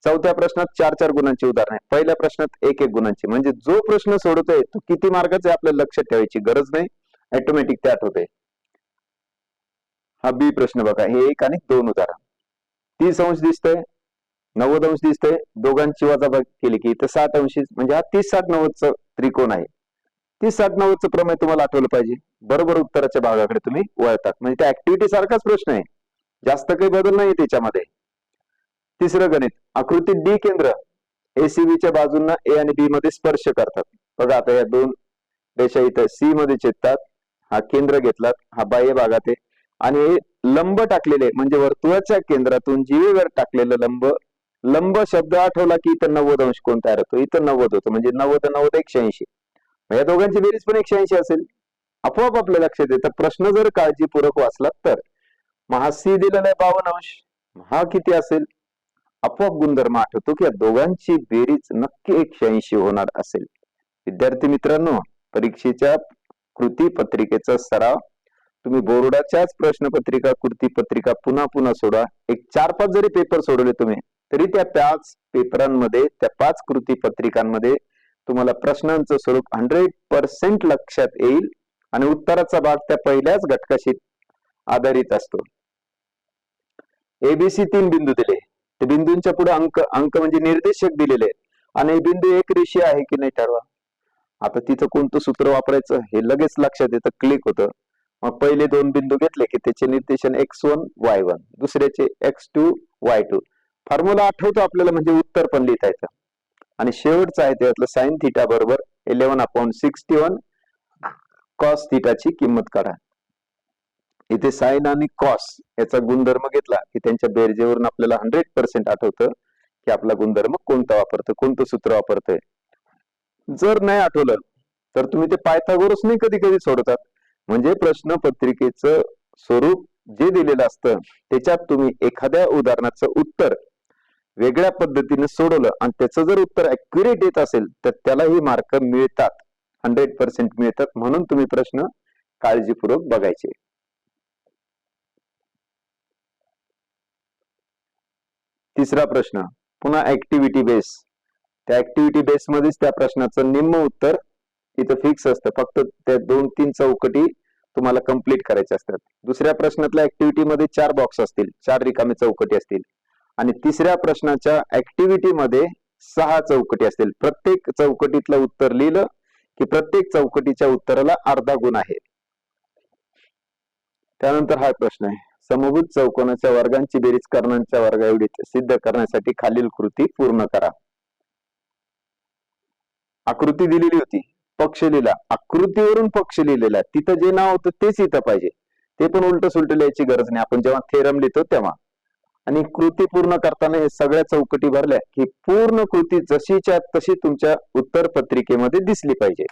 चौथ्या प्रश्नात 4-4 गुणांची उदाहरण आहे, पहिल्या प्रश्नात 1-1 गुणांची. म्हणजे जो प्रश्न सोडतोय तो किती मार्काचा आहे आपल्याला लक्षात ठेवायची गरज नाही, ऑटोमॅटिक ते आठवते. हा बी प्रश्न बघा, हे 1 आणि 2 उदाहरण. 30 अंश दिसतंय, 90 अंश दिसतंय, दोघांची वजाबाकी केली की इथं 60 अंश, म्हणजे हा 30-60-90 त्रिकोण आहे. 30-60-90 प्रमेय तुम्हाला आठवलं पाहिजे. बरोबर उत्तराच्या भागाकडे तुम्ही वळतात, म्हणजे त्या ऍक्टिव्हिटी सारखाच प्रश्न आहे, जास्त काही बदल नाही त्याच्यामध्ये. तिसरं गणित. आकृती डी केंद्र एसीबीच्या बाजूंना ए आणि बी मध्ये स्पर्श करतात. बघा आता या दोन रेषा इथं सी मध्ये छेदतात, हा केंद्र घेतलात, हा बाह्य भागात आहे, आणि लंब टाकलेले म्हणजे वर्तुळाच्या केंद्रातून जीवेवर टाकलेलं लंब. लंब शब्द आठवला की इथं 90 अंश कोण तयार होतो, इथं 90 होतं, म्हणजे 90-90 180. या दोघांची बेरीज पण 180 असेल. आपोआप आपल्या लक्षात येतं, प्रश्न जर काळजीपूर्वक वाचला तर. मग हा सी दिलेला आहे 52 अंश, हा किती असेल, आपोआप गुणधर्म आठवतो की या दोघांची बेरीज नक्की 180 होणार असेल. विद्यार्थी मित्रांनो, परीक्षेच्या कृती पत्रिकेचा सराव तुम्ही बोर्डाच्याच प्रश्नपत्रिका कृती पत्रिका पुन्हा पुन्हा सोडा. एक 4-5 जरी पेपर सोडवले तुम्ही तरी त्या 5 पेपरांमध्ये, त्या 5 कृती पत्रिकांमध्ये तुम्हाला प्रश्नांचं स्वरूप 100% लक्षात येईल, आणि उत्तराचा भाग त्या पहिल्याच घटकाशी आधारित असतो. एबीसी 3 बिंदू दिले, ते बिंदूंच्या पुढे अंक म्हणजे निर्देशक दिलेले, आणि बिंदू एक रेषीय आहे की नाही ठरवा. आता तिथं कोणतं सूत्र वापरायचं हे लगेच लक्षात येतं, क्लिक होतं. मग पहिले 2 बिंदू घेतले की त्याचे निर्देशन x1 y1, दुसऱ्याचे x2 y2. फॉर्म्युला आठवतो आपल्याला, म्हणजे उत्तर पण लिहिता येतं. आणि शेवटचं आहे त्यातलं साइन थिटा बरोबर 11/61 कॉस थिटाची किंमत काढा. इथे साइन आणि कॉस याचा गुणधर्म घेतला की त्यांच्या बेरजेवरून आपल्याला 100% आठवतं की आपला गुणधर्म कोणता वापरतोय, कोणतं सूत्र वापरतोय. जर नाही आठवलं तर तुम्ही ते पायथागोरस नाही कधी कधी सोडतात. म्हणजे प्रश्न पत्रिकेचं स्वरूप जे दिलेलं असतं त्याच्यात तुम्ही एखाद्या उदाहरणाचं उत्तर वेगळ्या पद्धतीने सोडवलं आणि त्याचं जर उत्तर ऍक्युरेट येत असेल तर त्यालाही मार्क मिळतात, 100% मिळतात. म्हणून तुम्ही प्रश्न काळजीपूर्वक बघायचे. तिसरा प्रश्न पुन्हा ऍक्टिव्हिटी बेस. त्या ऍक्टिव्हिटी बेस मध्येच त्या प्रश्नाचं निम्म उत्तर इथं फिक्स असतं, फक्त त्या 2-3 चौकटी तुम्हाला कंप्लीट करायच्या असतात. दुसऱ्या प्रश्नातल्या ऍक्टिव्हिटी मध्ये 4 बॉक्स असतील, 4 रिकामे चौकटी असतील, आणि तिसऱ्या प्रश्नाच्या ऍक्टिव्हिटी मध्ये 6 चौकटी असतील. प्रत्येक चौकटीतलं उत्तर लिहिलं की प्रत्येक चौकटीच्या उत्तराला अर्धा गुण आहे. त्यानंतर हा प्रश्न आहे, समभुज चौकोनाच्या वर्गांची बेरीज कर्णांच्या वर्गा एवढी सिद्ध करण्यासाठी खालील कृती पूर्ण करा. आकृती दिलेली होती, पक्ष लिहिला, आकृतीवरून पक्ष लिहिलेला, तिथं जे नाव होतं तेच इथं पाहिजे, ते पण उलट सुलट लिहायची गरज नाही आपण जेव्हा थेरम लिहितो तेव्हा. आणि कृती पूर्ण करताना हे सगळ्या चौकटी भरल्या की पूर्ण कृती जशीच्या तशी तुमच्या उत्तर पत्रिकेमध्ये दिसली पाहिजे.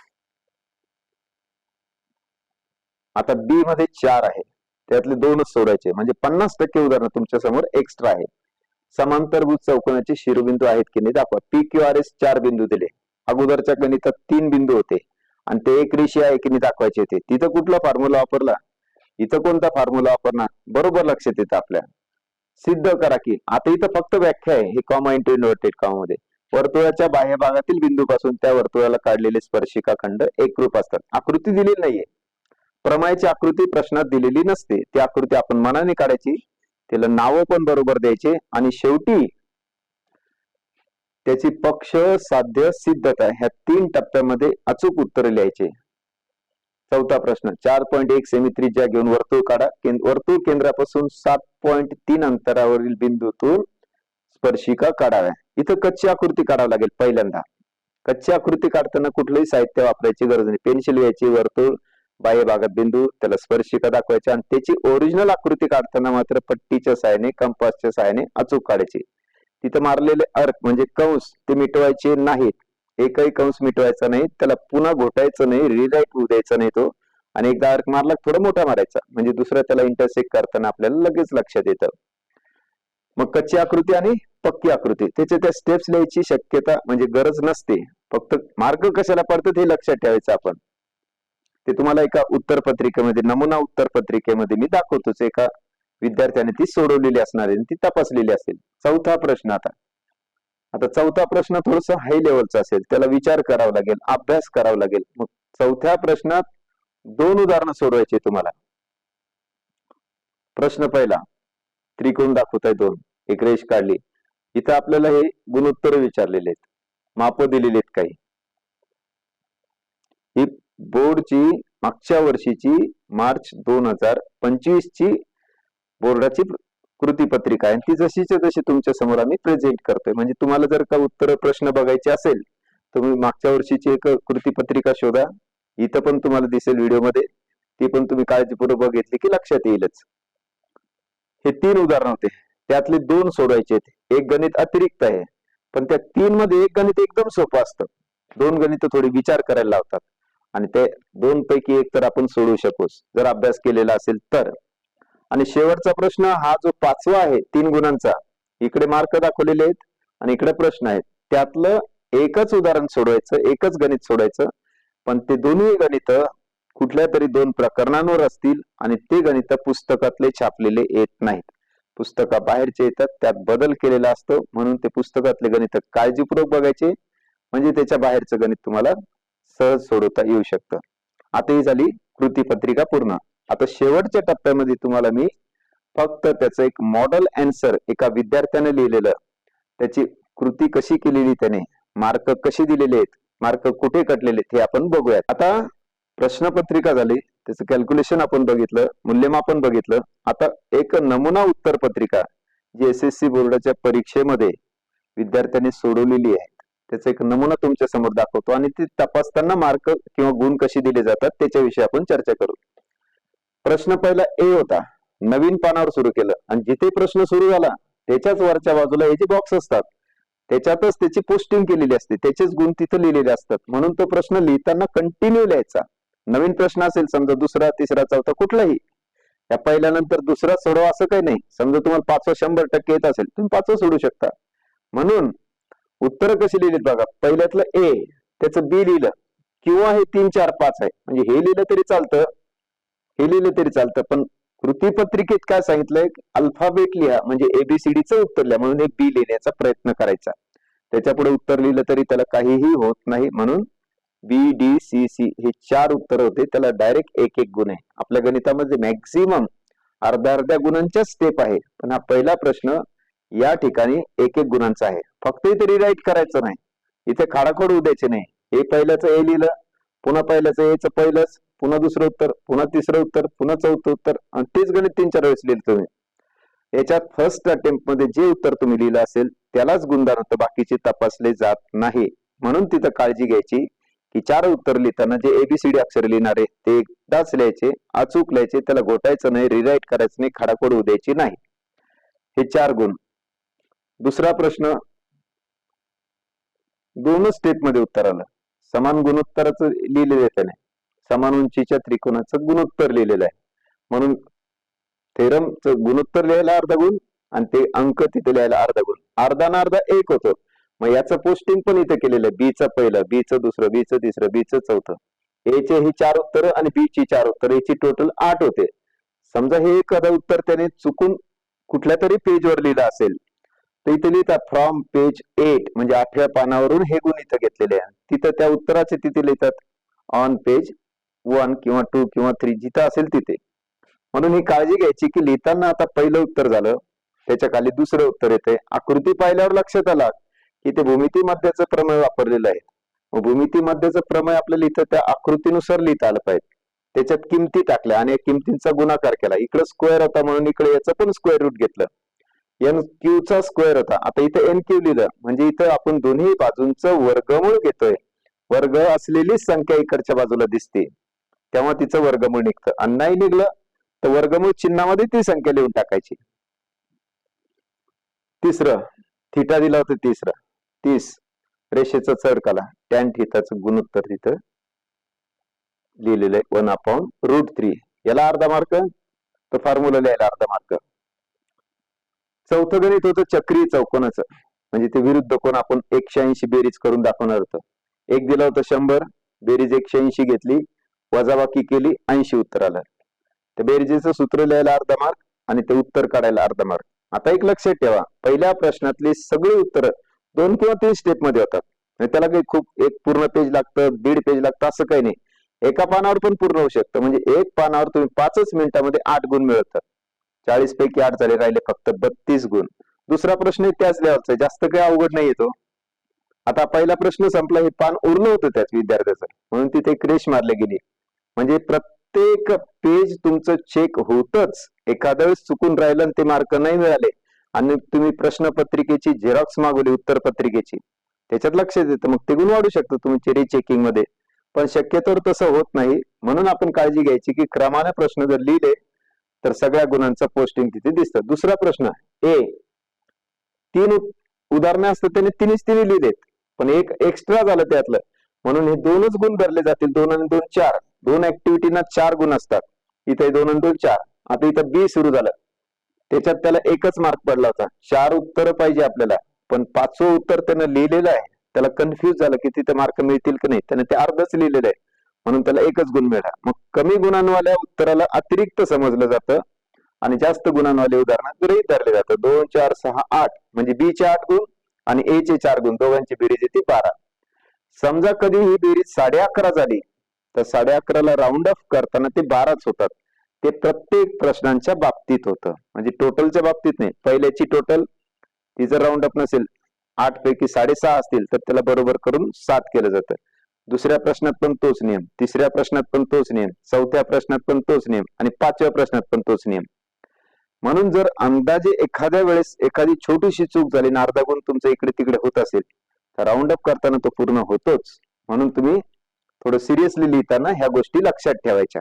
आता बी मध्ये 4 आहे, त्यातले 2च सोडायचे, म्हणजे 50% उदाहरण तुमच्या समोर एक्स्ट्रा आहे. समांतरभुज चौकोनाचे शिरोबिंदू आहेत की नाही दाखवा. पी क्यू आर एस 4 बिंदू दिले, अगोदरच्या गणितात 3 बिंदू होते आणि ते एक रेषीय आहे की नाही दाखवायचे होते. तिथं कुठला फॉर्म्युला वापरला, इथं कोणता फॉर्म्युला वापरणार, बरोबर लक्षात येतं आपल्या. सिद्ध करा की, आता इथं फक्त व्याख्या आहे, हे कॉमा इंटू इन्व्हर्टेड कॉमा मध्ये. वर्तुळाच्या बाह्य भागातील बिंदूपासून त्या वर्तुळाला काढलेले स्पर्शिका खंड एकरूप असतात. आकृती दिलेली नाहीये, प्रमायची आकृती प्रश्नात दिलेली नसते, ती आकृती आपण मनाने काढायची, त्याला नावं पण बरोबर द्यायचे, आणि शेवटी त्याची पक्ष, साध्य, सिद्धता ह्या 3 टप्प्यामध्ये अचूक उत्तर लिहायचे. चौथा प्रश्न, 4.1 सेमी त्रिज्या घेऊन वर्तुळ काढा. वर्तुळ केंद्रापासून 7.3 अंतरावरील बिंदूतून स्पर्शिका काढाव्या. इथं कच्ची आकृती काढावी लागेल पहिल्यांदा. कच्ची आकृती काढताना कुठलंही साहित्य वापरायची गरज नाही, पेन्सिल घ्यायची, वर्तुळ, बाह्य भागात बिंदू, त्याला स्पर्शिका दाखवायची, आणि त्याची ओरिजिनल आकृती काढताना मात्र पट्टीच्या साहाय्याने, कंपासच्या साहाय्याने अचूक काढायची. तिथं मारलेले अर्क म्हणजे कंस ते मिटवायचे नाहीत, एकही कंस मिटवायचा नाही, त्याला पुन्हा घोटायचं नाही, रिराईट होऊ द्यायचा नाही तो. आणि एकदा अर्क मारला थोडा मोठा मारायचा, म्हणजे दुसरा त्याला इंटरसेक्ट करताना आपल्याला लगेच लक्षात येतं. मग कच्ची आकृती आणि पक्की आकृती, त्याच्या त्या स्टेप्स लिहायची शक्यता म्हणजे गरज नसते, फक्त मार्क कशाला पडतात हे लक्षात ठेवायचं आपण. ते तुम्हाला एका उत्तर पत्रिकेमध्ये, नमुना उत्तर पत्रिकेमध्ये मी दाखवतोच. एका विद्यार्थ्याने ती सोडवलेली असणार आहे, ती तपासलेली असेल. चौथा प्रश्न आता आता चौथा प्रश्न थोडस हाय लेवलचा असेल, त्याला विचार करावा लागेल, अभ्यास करावा लागेल. मग चौथ्या प्रश्नात 2 उदाहरणं सोडवायचे तुम्हाला. प्रश्न पहिला, त्रिकोण दाखवताय 2, एक रेष काढली. इथं आपल्याला हे गुणोत्तर विचारलेले आहेत, माप दिलेली आहेत काही. ही बोर्डची मागच्या वर्षीची मार्च 2025 ची बोर्डाची कृती पत्रिका आहे. ती जशीच्या तशी तुमच्या समोर आम्ही प्रेझेंट करतोय. म्हणजे तुम्हाला जर का उत्तर प्रश्न बघायचे असेल, तुम्ही मागच्या वर्षीची एक कृती पत्रिका शोधा. इथं पण तुम्हाला दिसेल व्हिडिओमध्ये, ती पण तुम्ही काळजीपूर्वक बघितली की लक्षात येईलच. हे 3 उदाहरण होते, त्यातले 2 सोडवायचे आहेत. एक गणित अतिरिक्त आहे, पण त्या 3 मध्ये एक गणित एकदम सोपं असतं, 2 गणित थोडी विचार करायला लावतात, आणि ते 2 पैकी एक तर आपण सोडवू शकूच जर अभ्यास केलेला असेल तर. आणि शेवटचा प्रश्न हा जो 5वा आहे 3 गुणांचा, इकडे मार्क दाखवलेले आहेत आणि इकडे प्रश्न आहेत. त्यातलं एकच उदाहरण सोडवायचं, एकच गणित सोडायचं, पण ते दोन्ही गणित कुठल्या तरी 2 प्रकरणांवर असतील आणि ते गणित पुस्तकातले छापलेले येत नाहीत, पुस्तका बाहेरचे येतात, त्यात बदल केलेला असतो. म्हणून ते पुस्तकातले गणित काळजीपूर्वक बघायचे, म्हणजे त्याच्या बाहेरचं गणित तुम्हाला सहज सोडवता येऊ शकतं. आता ही झाली कृती पत्रिका पूर्ण. आता शेवटच्या टप्प्यामध्ये तुम्हाला मी फक्त त्याचं एक मॉडेल आन्सर, एका विद्यार्थ्याने लिहिलेलं, त्याची कृती कशी केलेली, त्याने मार्क कसे दिलेले आहेत, मार्क कुठे कटलेले हे आपण बघूयात. आता प्रश्नपत्रिका झाली, त्याचं कॅल्क्युलेशन आपण बघितलं, मूल्यमापन बघितलं. आता एक नमुना उत्तर पत्रिका जी SSC बोर्डाच्या परीक्षेमध्ये विद्यार्थ्यांनी सोडवलेली आहे, त्याचा एक नमुना तुमच्या समोर दाखवतो, आणि ती तपासताना मार्क किंवा गुण कसे दिले जातात त्याच्याविषयी आपण चर्चा करू. प्रश्न पहिला ए होता, नवीन पानावर सुरू केलं, आणि जिथे प्रश्न सुरू झाला त्याच्याच वरच्या बाजूला हे जे बॉक्स असतात त्याच्यातच त्याची पोस्टिंग केलेली असते, त्याचेच गुण तिथे लिहिलेले असतात. म्हणून तो प्रश्न लिहिताना कंटिन्यू लिहायचा. नवीन प्रश्न असेल समजा दुसरा, तिसरा, चौथा, कुठलाही, या पहिल्यानंतर दुसरा सोडवा असं काही नाही. समजा तुम्हाला 5वा 100% येत असेल, तुम्ही 5वा सोडू शकता. म्हणून उत्तर कशी लिहिलीत बघा, पहिल्यातलं ए, त्याचं बी लिहिलं, किंवा हे 3, 4, 5 आहे, म्हणजे हे लिहिलं तरी चालतं, हे लिहिलं तरी चालतं. पण कृती पत्रिकेत काय सांगितलंय, अल्फाबेट लिहा, म्हणजे ABCDचं उत्तर लिहा, म्हणून एक बी लिहिण्याचा प्रयत्न करायचा. त्याच्या पुढे उत्तर लिहिलं तरी त्याला काहीही होत नाही. म्हणून BDCC हे 4 उत्तर होते, त्याला डायरेक्ट 1-1 गुण आहे. आपल्या गणितामध्ये मॅक्झिमम अर्ध्या गुणांच्या स्टेप आहे, पण हा पहिला प्रश्न या ठिकाणी 1-1 गुणांचा आहे. फक्त इथे रिराईट करायचं नाही, इथे खाडाखोड होऊ द्यायचे नाही. हे पहिल्याचं ए लिहिलं, पुन्हा पहिल्याचं एचं पहिलंच, पुन्हा दुसरं उत्तर, पुन्हा तिसरं उत्तर, पुन्हा चौथं उत्तर, आणि तेच गणित 3-4 वेळेस लिहिलं तुम्ही. याच्यात फर्स्ट अटेम्प्ट मध्ये जे उत्तर तुम्ही लिहिलं असेल त्यालाच गुणदान होतं, बाकीचे तपासले जात नाही. म्हणून तिथं काळजी घ्यायची की 4 उत्तर लिहिताना जे ABCD अक्षर लिहिणारे ते एकदाच लिहायचे, अचूक लिहायचे, त्याला घोटायचं नाही, रिराईट करायचं नाही, खाडाखोड होऊ द्यायची नाही. हे 4 गुण. दुसरा प्रश्न 2 स्टेप मध्ये उत्तर आलं, समान गुणोत्तराचं लिहिलेलं आहे त्याने, समान उंचीच्या त्रिकोणाचं गुणोत्तर लिहिलेलं आहे. म्हणून थेरमचं गुणोत्तर लिहायला अर्धा गुण आणि ते अंक तिथे लिहायला अर्धा गुण, अर्धा ना अर्धा 1 होतं. मग याचं पोस्टिंग पण इथे केलेलं आहे, बीचं पहिलं, बीचं दुसरं, बीचं तिसरं, बीचं चौथं. एचे ही 4 उत्तर आणि बीची 4 उत्तर, याची टोटल 8 होते. समजा हे एखादं उत्तर त्याने चुकून कुठल्या तरी पेजवर लिहिलं असेल, तर इथे लिहितात फ्रॉम पेज 8, म्हणजे 8व्या पानावरून हे गुण इथं घेतलेले आहे. तिथं त्या उत्तराचे तिथे लिहितात ऑन पेज 1 किंवा 2 किंवा 3, जिथं असेल तिथे. म्हणून ही काळजी घ्यायची की लिहिताना आता पहिलं उत्तर झालं, त्याच्या खाली दुसरं उत्तर येते. आकृती पाहिल्यावर लक्षात आला की ते भूमिती मध्याचं प्रमेय वापरलेलं आहे. मग भूमिती मध्याचं प्रमेय आपल्याला इथं त्या आकृतीनुसार लिहिता आलं पाहिजे. त्याच्यात किमती टाकल्या आणि किमतींचा गुणाकार केला. इकडे स्क्वेअर होता म्हणून इकडे याचं पण स्क्वेअर रूट घेतलं, NQ चा स्क्वेअर होता, आता इथे NQ लिहिलं, म्हणजे इथं आपण दोन्ही बाजूंचं वर्गमूळ घेतोय. वर्ग असलेली संख्या इकडच्या बाजूला दिसते तेव्हा तिचं वर्गमूळ निघतं, आणि नाही निघलं तर वर्गमूळ चिन्हामध्ये ती संख्या लिहून टाकायची. तिसरं थिटा दिला होता, तिसरं 30, रेषेचा चढकाला टॅन थिटाचं गुणोत्तर तिथं लिहिलेलं आहे 1/√3, याला अर्धा मार्क, तर फॉर्म्युला लिहायला अर्धा मार्क. चौथं गणित होतं चक्रीय चौकोनाचं, म्हणजे ते विरुद्ध कोण आपण 180 बेरीज करून दाखवणार होतं. एक दिला होता 100, बेरीज 180 घेतली, वजाबाकी केली, 80 उत्तर आलं. त्या बेरजेचं सूत्र लिहायला अर्धा मार्क आणि ते उत्तर काढायला अर्धा मार्क. आता एक लक्षात ठेवा, पहिल्या प्रश्नातली सगळी उत्तर 2 किंवा 3 स्टेप मध्ये होतात. त्याला काही खूप एक पूर्ण पेज लागतं, 1.5 पेज लागतं असं काही नाही. एका पानावर पण पूर्ण होऊ शकतं. म्हणजे एक पानावर तुम्ही 5 मिनिटांमध्ये 8 गुण मिळवतात. 40 पैकी 8 झाले, राहिले फक्त 32 गुण. दुसरा प्रश्न त्याच लेवलचा, जास्त काही अवघड नाही येतो. आता पहिला प्रश्न संपला, हे पान उरलं होतं त्याच विद्यार्थ्याचं, म्हणून तिथे क्रेश मारले गेली. म्हणजे प्रत्येक पेज तुमचं चेक होतच. एखाद्या वेळेस चुकून राहिलं आणि ते मार्क नाही मिळाले आणि तुम्ही प्रश्नपत्रिकेची झेरॉक्स मागवली उत्तर पत्रिकेची, त्याच्यात लक्षात येतं, मग ते गुण वाढू शकतं तुमचे रिचेकिंग मध्ये. पण शक्यतो तसं होत नाही. म्हणून आपण काळजी घ्यायची की क्रमाने प्रश्न जर लिहिले तर सगळ्या गुणांचं पोस्टिंग तिथे दिसतं. दुसरा प्रश्न, ए 3 उदाहरणं असतात, त्याने तिन्ही लिहिलेत, पण एक एक्स्ट्रा झालं त्यातलं, म्हणून हे 2च गुण धरले जातील. 2 आणि 2 4, 2 ऍक्टिव्हिटीना 4 गुण असतात. इथे 2 आणि 2 4. आता इथं बी सुरू झालं, त्याच्यात त्याला 1च मार्क पडला होता. 4 उत्तर पाहिजे आपल्याला, पण 5वं उत्तर त्यानं लिहिलेलं आहे. त्याला कन्फ्युज झालं की तिथे मार्क मिळतील की नाही, त्याने ते अर्धच लिहिलेलं आहे, म्हणून त्याला 1च गुण मिळाला. मग कमी गुणांवाल्या उत्तराला अतिरिक्त समजलं जातं आणि जास्त गुणांवाले उदाहरण गृहीत धरले जातं. 2 4 6 8 म्हणजे बी चे 8 गुण आणि ए चे 4 गुण, दोघांची बेरीज येते 12. समजा कधी ही बेरीज 11.5 झाली तर 11.5ला राऊंड ऑफ करताना ते 12च होतात. ते प्रत्येक प्रश्नांच्या बाबतीत होतं, म्हणजे टोटलच्या बाबतीत नाही. पहिल्याची टोटल ती जर राऊंड अप नसेल, 8 पैकी 6.5 असतील तर त्याला बरोबर करून 7 केलं जातं. दुसऱ्या प्रश्नात पण तोच नियम, तिसऱ्या प्रश्नात पण तोच नियम, चौथ्या प्रश्नात पण तोच नियम आणि 5व्या प्रश्नात पण तोच नियम. म्हणून जर अंदाजे एखाद्या वेळेस एखादी छोटीशी चूक झाली ना अर्धा गुण तुमचं इकडे तिकडे होत असेल तर राऊंड अप करताना तो पूर्ण होतोच. म्हणून तुम्ही थोडं सिरियसली लिहिताना ह्या गोष्टी लक्षात ठेवायच्या.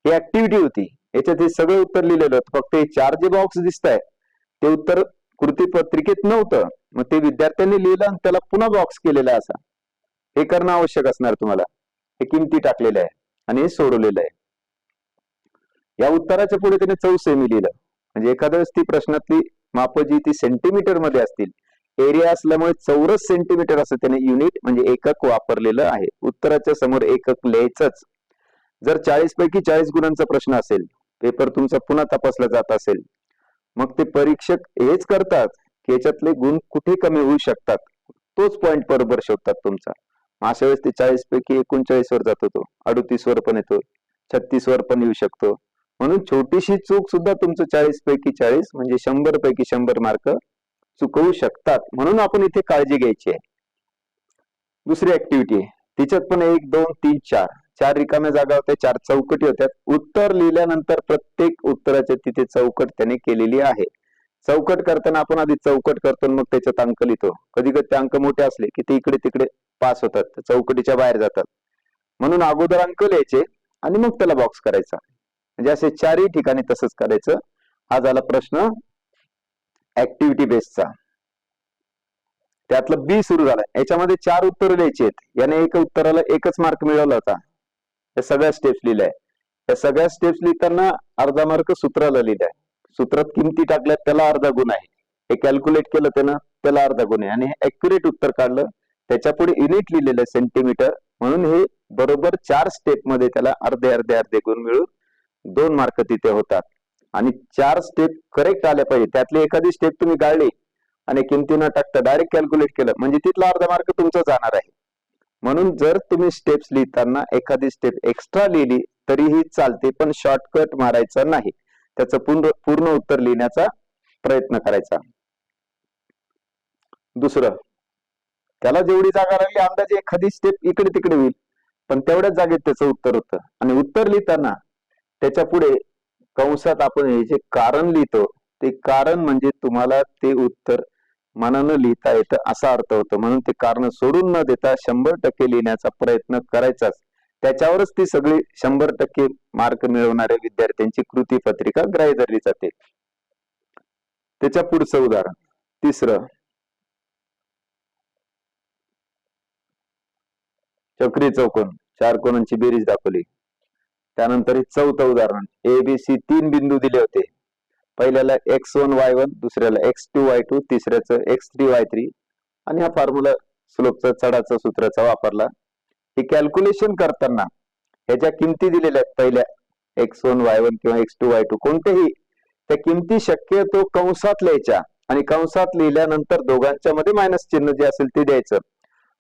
ही ऍक्टिव्हिटी होती, याच्यात हे सगळं उत्तर लिहिलेलं होतं, फक्त हे 4 जे बॉक्स दिसत आहे ते उत्तर कृती पत्रिकेत नव्हतं. मग ते विद्यार्थ्यांनी लिहिलं आणि त्याला पुन्हा बॉक्स केलेला आहे. असा हे करणं आवश्यक असणार तुम्हाला. हे किमती टाकलेलं आहे आणि हे सोडवलेलं आहे. या उत्तराच्या पुढे त्याने 4 सेमी लिहिलं, म्हणजे एखाद्या वेळेस ती प्रश्नातली माप जी ती सेंटीमीटर मध्ये असतील, एरिया असल्यामुळे चौरस सेंटीमीटर असं त्याने युनिट म्हणजे एकक वापरलेलं आहे. उत्तराच्या समोर एकक लिहायचंच. जर 40 पैकी 40 गुणांचा प्रश्न असेल, पेपर तुमचा पुन्हा तपासला जात असेल, मग ते परीक्षक हेच करतात की याच्यातले गुण कुठे कमी होऊ शकतात, तोच पॉइंट बरोबर शोधतात तुमचा. अशा वेळेस ते 40 पैकी 39 वर जातो, तो 38 वर पण येतो, 36 वर पण येऊ शकतो. म्हणून छोटीशी चूक सुद्धा तुमचं 40 पैकी 40 म्हणजे 100 पैकी 100 मार्क चुकवू शकतात. म्हणून आपण इथे काळजी घ्यायची आहे. दुसरी ऍक्टिव्हिटी आहे, तिच्यात पण 1 2 3 4 4 रिकाम्या जागा होत्या, 4 चौकटी होत्या. उत्तर लिहिल्यानंतर प्रत्येक उत्तराच्या तिथे चौकट त्याने केलेली आहे. चौकट करताना आपण आधी चौकट करतो मग त्याच्यात अंक लिहितो. कधी कधी ते अंक मोठे असले की ते इकडे तिकडे पास होतात, चौकटीच्या बाहेर जातात. म्हणून अगोदर अंक लिहायचे आणि मग त्याला बॉक्स करायचा. म्हणजे असे 4ही ठिकाणी तसंच करायचं. हा झाला प्रश्न ऍक्टिव्हिटी बेसचा. त्यातलं बी सुरू झाला, याच्यामध्ये 4 उत्तर लिहायची आहेत. याने एक उत्तराला 1च मार्क मिळवला होता. या सगळ्या स्टेप्स लिहिल्या. या सगळ्या स्टेप्स लिहिताना अर्धा मार्क सूत्राला लिहिलाय. सूत्रात किमती टाकल्यात त्याला अर्धा गुण आहे. हे कॅल्क्युलेट केलं त्यानं त्याला अर्धा गुण आहे. आणि हे ऍक्युरेट उत्तर काढलं, त्याच्या पुढे युनिट लिहिलेलं आहे सेंटीमीटर, म्हणून हे बरोबर 4 स्टेप मध्ये त्याला अर्धे अर्धे अर्धे गुण मिळून 2 मार्क तिथे होतात. आणि 4 स्टेप करेक्ट आल्या पाहिजे. त्यातली एखादी स्टेप तुम्ही गाळली आणि किमती न टाकता डायरेक्ट कॅल्क्युलेट केलं म्हणजे तिथला अर्धा मार्क तुमचा जाणार आहे. म्हणून जर तुम्ही स्टेप्स लिहिताना एखादी स्टेप एक्स्ट्रा लिहिली तरीही चालते, पण शॉर्टकट मारायचा नाही. त्याचं पूर्ण उत्तर लिहिण्याचा प्रयत्न करायचा. दुसरं, त्याला जेवढी जागा लागली अंदाजे एखादी स्टेप इकडे तिकडे होईल, पण तेवढ्याच जागेत त्याचं उत्तर होतं. आणि उत्तर लिहिताना त्याच्या पुढे कंसात आपण हे जे कारण लिहितो ते कारण म्हणजे तुम्हाला ते उत्तर मनानं लिहिता येतं असा अर्थ होतो. म्हणून ते कारण सोडून न देता 100% लिहिण्याचा प्रयत्न करायचाच. त्याच्यावरच ती सगळी 100% मार्क मिळवणाऱ्या विद्यार्थ्यांची कृती पत्रिका ग्राह्य धरली जाते. त्याच्या पुढचं उदाहरण, तिसरं, चक्री चौकोन 4 कोणांची बेरीज दाखवली. त्यानंतर हे 4थं उदाहरण, ABC 3 बिंदू दिले होते. पहिल्याला x1 y1, दुसऱ्याला x2 y2, तिसऱ्याचं x3 y3 आणि हा फॉर्म्युला स्लोपचा चढाचा सूत्राचा वापरला. हे कॅल्क्युलेशन करताना ह्याच्या किमती दिलेल्या आहेत पहिल्या x1 y1 किंवा x2 y2 कोणत्याही त्या किमती शक्यतो कंसात लिहायच्या आणि कंसात लिहिल्यानंतर दोघांच्या मध्ये मायनस चिन्ह जे असेल ते द्यायचं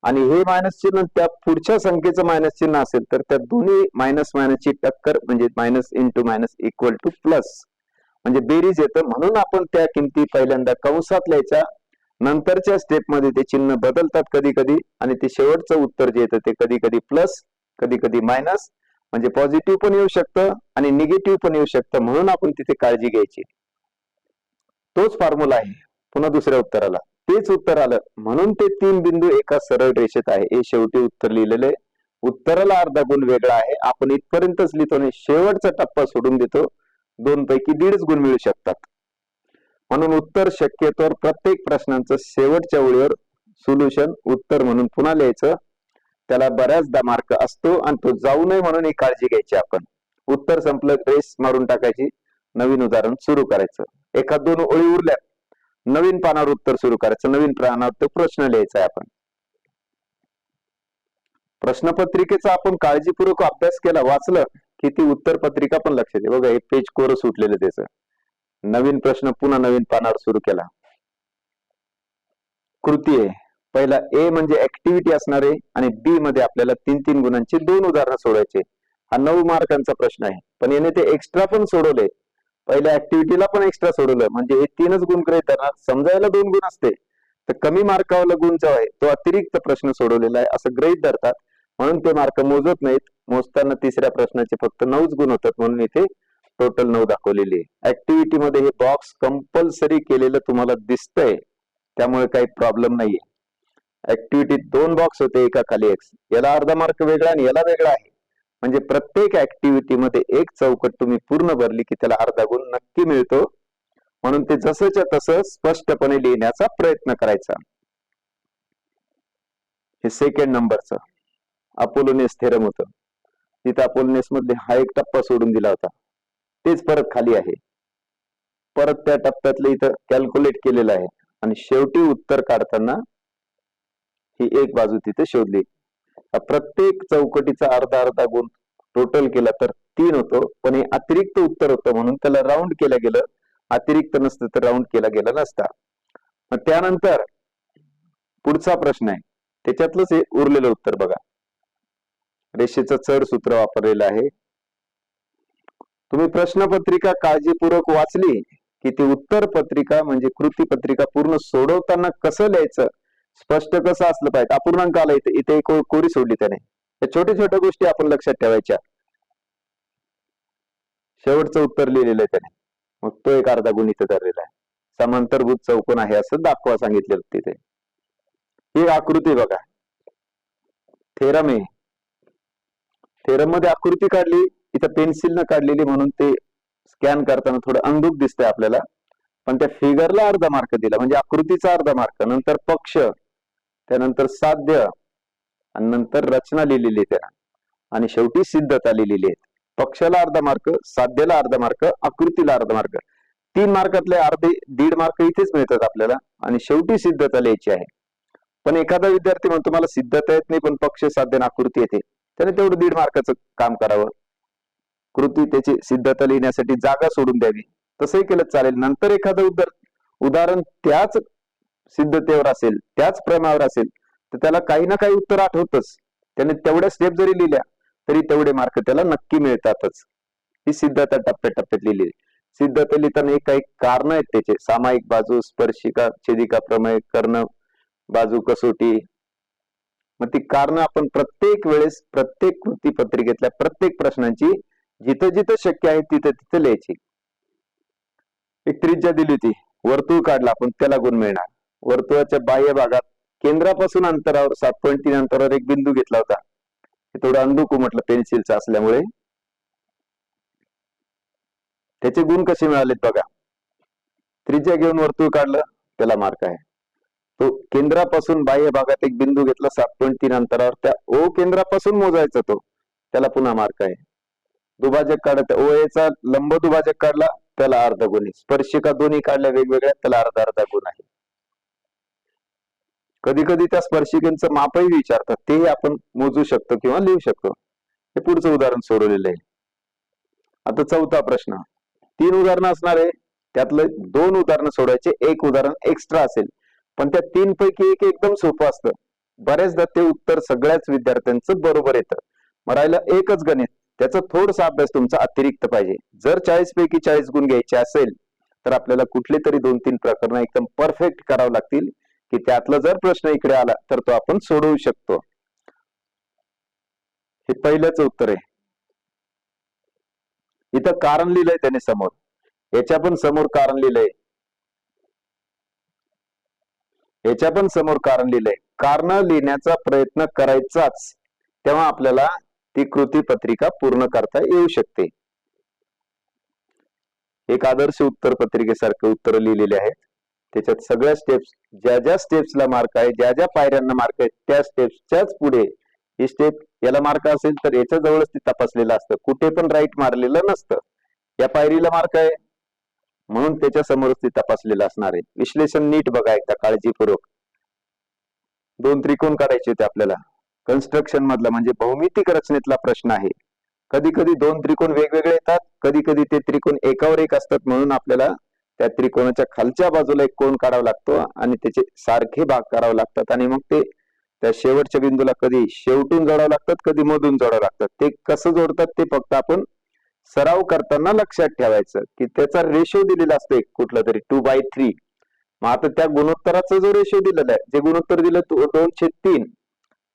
आणि हे मायनस चिन्ह त्या पुढच्या संख्येचं मायनस चिन्ह असेल तर त्या दोन्ही मायनस मायनसची टक्कर म्हणजे minus into minus equal two plus म्हणजे बेरीज येतं. म्हणून आपण त्या किमती पहिल्यांदा कंसात लिहायच्या, नंतरच्या स्टेप मध्ये ते चिन्ह बदलतात कधी कधी आणि ते शेवटचं उत्तर जे येतं ते कधी कधी प्लस कधी कधी मायनस म्हणजे पॉझिटिव्ह पण येऊ शकतं आणि निगेटिव्ह पण येऊ शकतं. म्हणून आपण तिथे काळजी घ्यायची. तोच फॉर्म्युला आहे पुन्हा दुसऱ्या उत्तराला तेच उत्तर आलं म्हणून ते 3 बिंदू एका सरळ रेषेत आहे. हे शेवटी उत्तर लिहिलेले उत्तराला अर्धा गुण वेगळा आहे. आपण इथपर्यंतच लिहितो आणि शेवटचा टप्पा सोडून देतो. 2 पैकी 1.5 गुण मिळू शकतात. म्हणून उत्तर शक्यतोवर प्रत्येक प्रश्नांचं शेवटच्या ओळीवर सोल्युशन उत्तर म्हणून पुन्हा लिहायचं. त्याला बऱ्याचदा मार्क असतो आणि तो जाऊ नये म्हणून ही काळजी घ्यायची. आपण उत्तर संपलं रेस मारून टाकायची, नवीन उदाहरण सुरू करायचं. 1-2 ओळी उरल्या नवीन पानावर उत्तर सुरू करायचं, नवीन पानावर तो प्रश्न लिहायचा आहे. आपण प्रश्नपत्रिकेचा आपण काळजीपूर्वक अभ्यास केला वाचलं की ती उत्तर पत्रिका पण लक्षात येते. बघा हे पेज कोरं सुटलेलं त्याचं. नवीन प्रश्न पुन्हा नवीन पानावर सुरू केला. कृती आहे. पहिला ए म्हणजे ऍक्टिव्हिटी असणार आहे आणि बी मध्ये आपल्याला 3-3 गुणांची 2 उदाहरणं सोडवायचे. हा 9 मार्कांचा प्रश्न आहे पण याने ते एक्स्ट्रा पण सोडवले. पहिल्या ऍक्टिव्हिटीला पण एक्स्ट्रा सोडवलं म्हणजे हे 3च गुण गृहीत धरणार. समजायला 2 गुण असते तर कमी मार्कावाला गुण जो आहे तो अतिरिक्त प्रश्न सोडवलेला आहे असं गृहीत धरतात. म्हणून ते मार्क मोजत नाहीत. मोजताना तिसऱ्या प्रश्नाचे फक्त 9च गुण होतात म्हणून इथे टोटल 9 दाखवलेली आहे. ऍक्टिव्हिटी मध्ये हे बॉक्स कंपल्सरी केलेलं तुम्हाला दिसतंय त्यामुळे काही प्रॉब्लेम नाहीये. ऍक्टिव्हिटीत 2 बॉक्स होते एका खाली एक. याला अर्धा मार्क वेगळा आणि याला वेगळा आहे. म्हणजे प्रत्येक ऍक्टिव्हिटी मध्ये एक चौकट तुम्ही पूर्ण भरली की त्याला अर्धा गुण नक्की मिळतो. म्हणून ते जसंच्या तसं स्पष्टपणे लिहिण्याचा प्रयत्न करायचा. हे सेकंड नंबरचं अपोलोनियस थेरम होतं. तिथे अपोलोनियस मध्ये हा एक टप्पा सोडून दिला होता तेच परत खाली आहे. परत त्या टप्प्यातलं इथं कॅल्क्युलेट केलेलं आहे आणि शेवटी उत्तर काढताना ही एक बाजू तिथे शोधली. प्रत्येक चौकटीचा अर्धा अर्धा गुण टोटल केला तर 3 होतो पण हे अतिरिक्त उत्तर होतं म्हणून त्याला राऊंड केलं गेलं. अतिरिक्त नसतं तर राऊंड केला गेला नसता. मग त्यानंतर पुढचा प्रश्न आहे त्याच्यातलंच हे उरलेलं उत्तर बघा. रेषेचं चढ सूत्र वापरलेलं आहे. तुम्ही प्रश्नपत्रिका काळजीपूर्वक वाचली की ती उत्तर पत्रिका म्हणजे कृती पत्रिका पूर्ण सोडवताना कसं लिहायचं स्पष्ट कसं असलं पाहिजे. अपूर्णांक आला इथे कोरी सोडली त्याने. या छोट्या छोट्या गोष्टी आपण लक्षात ठेवायच्या. शेवटचं उत्तर लिहिलेलं आहे त्याने मग तो एक अर्धा गुण इथे धरलेला आहे. समांतरभूत चौकोन आहे असं दाखवा सांगितलेलं तिथे. ही आकृती बघा थेरम आहे. थेरम मध्ये आकृती काढली इथं पेन्सिलनं काढलेली म्हणून ते स्कॅन करताना थोडं अंधुक दिसतंय आपल्याला पण त्या फिगरला अर्धा मार्क दिला म्हणजे आकृतीचा अर्धा मार्क. नंतर पक्ष त्यानंतर साध्य आणि नंतर रचना लिहिलेली त्याला आणि शेवटी सिद्धता लिहिलेली आहे. पक्षाला अर्धा मार्क, साध्यला अर्धा मार्क, आकृतीला अर्धा मार्क. 3 मार्कातले अर्धे 1.5 मार्क इथेच मिळतात आपल्याला आणि शेवटी सिद्धता लिहायची आहे. पण एखादा विद्यार्थी म्हणतो मला सिद्धता येत नाही पण पक्ष साध्य आणि आकृती येते त्याने तेवढं 1.5 मार्काचं काम करावं. कृती त्याची सिद्धता लिहिण्यासाठी जागा सोडून द्यावी तसंही केलं चालेल. नंतर एखादं उदाहरण त्याच सिद्धतेवर असेल त्याच प्रेमावर असेल तर त्याला काही ना काही उत्तर आठवतच. त्याने तेवढ्या स्टेप जरी लिहिल्या तरी तेवढे मार्क त्याला नक्की मिळतातच. ही सिद्धता टप्प्याटप्प्यात लिहिली. सिद्धता लिहिताना काही कारण आहेत त्याचे. सामायिक बाजू, स्पर्शिका, छेदिका, प्रमेय, कर्ण बाजू, कसोटी. मग ती कारण आपण प्रत्येक वेळेस प्रत्येक कृती पत्रिकेतल्या प्रत्येक प्रश्नांची जिथं जिथं शक्य आहे तिथं तिथं लिहायची. एक त्रिज्या दिली होती वर्तुळ काढला आपण त्याला गुण मिळणार. वर्तुळाच्या बाह्य भागात केंद्रापासून अंतरावर 7.3 अंतरावर एक बिंदू घेतला होता. हे थोडं अंधुक म्हटलं पेन्सिलचं असल्यामुळे. त्याचे गुण कसे मिळालेत बघा. त्रिज्या घेऊन वर्तुळ काढलं त्याला मार्क आहे. तो केंद्रापासून बाह्य भागात एक बिंदू घेतला 7.3 अंतरावर त्या ओ केंद्रापासून मोजायचा तो त्याला पुन्हा मार्क आहे. दुभाजक काढत ओएचा लंब दुभाजक काढला त्याला अर्धा गुण. स्पर्शिका दोन्ही काढल्या वेगवेगळ्या त्याला अर्धा अर्धा गुण आहे. कधी कधी त्या स्पर्शिकेचं मापही विचारतात, तेही आपण मोजू शकतो किंवा लिहू शकतो. हे पुढचं उदाहरण सोडवलेलं आहे. आता चौथा प्रश्न, 3 उदाहरणं असणार आहे, त्यातलं 2 उदाहरणं सोडायचे, एक उदाहरण एक्स्ट्रा असेल, पण त्या 3 पैकी एक एकदम सोपं असतं. बऱ्याचदा ते उत्तर सगळ्याच विद्यार्थ्यांचं बरोबर येतं. मग राहिलं एकच गणित, त्याचा थोडासा अभ्यास तुमचा अतिरिक्त पाहिजे. जर 40 पैकी 40 गुण घ्यायचे असेल तर आपल्याला कुठले तरी 2-3 प्रकरण एकदम परफेक्ट करावं लागतील, की त्यातला जर प्रश्न इकडे आला तर तो आपण सोडवू शकतो. हे पहिलंच उत्तर आहे. इथं कारण लिहिलंय त्याने समोर, याच्या पण समोर कारण लिहिलंय, याच्या पण समोर कारण लिहिलंय. कारण लिहिण्याचा प्रयत्न करायचाच, तेव्हा आपल्याला ती कृती पत्रिका पूर्ण करता येऊ शकते. एक आदर्श उत्तर पत्रिकेसारखे उत्तर लिहिलेले आहेत. त्याच्यात सगळ्या स्टेप्स, ज्या ज्या स्टेप्सला मार्क आहे, ज्या ज्या पायऱ्यांना मार्क आहे, त्या स्टेप्सच्याच पुढे ही स्टेप याला मार्क असेल तर याच्या जवळच ते तपासलेलं असतं, कुठे पण राईट मारलेलं नसतं. या पायरीला मार्क आहे म्हणून त्याच्या समोरच ते तपासलेलं असणार आहे. विश्लेषण नीट बघा एकदा काळजीपूर्वक. 2 त्रिकोण काढायचे होते आपल्याला. कन्स्ट्रक्शन मधला म्हणजे भौमितिक रचनेतला प्रश्न आहे. कधी कधी 2 त्रिकोण वेगवेगळे येतात, कधी कधी ते त्रिकोण एकावर एक असतात, म्हणून आपल्याला त्या त्रिकोणाच्या खालच्या बाजूला एक कोण काढावा लागतो आणि त्याचे सारखे भाग करावे लागतात, आणि मग ते त्या शेवटच्या बिंदूला कधी शेवटून जोडावं लागतात, कधी मधून जोडावं लागतात. ते कसं जोडतात ते फक्त आपण सराव करताना लक्षात ठेवायचं, की त्याचा रेशो दिलेला असतो एक कुठला तरी 2/3. मग आता त्या गुणोत्तराचा जो रेशो दिलेला आहे, जे गुणोत्तर दिलं 2/3,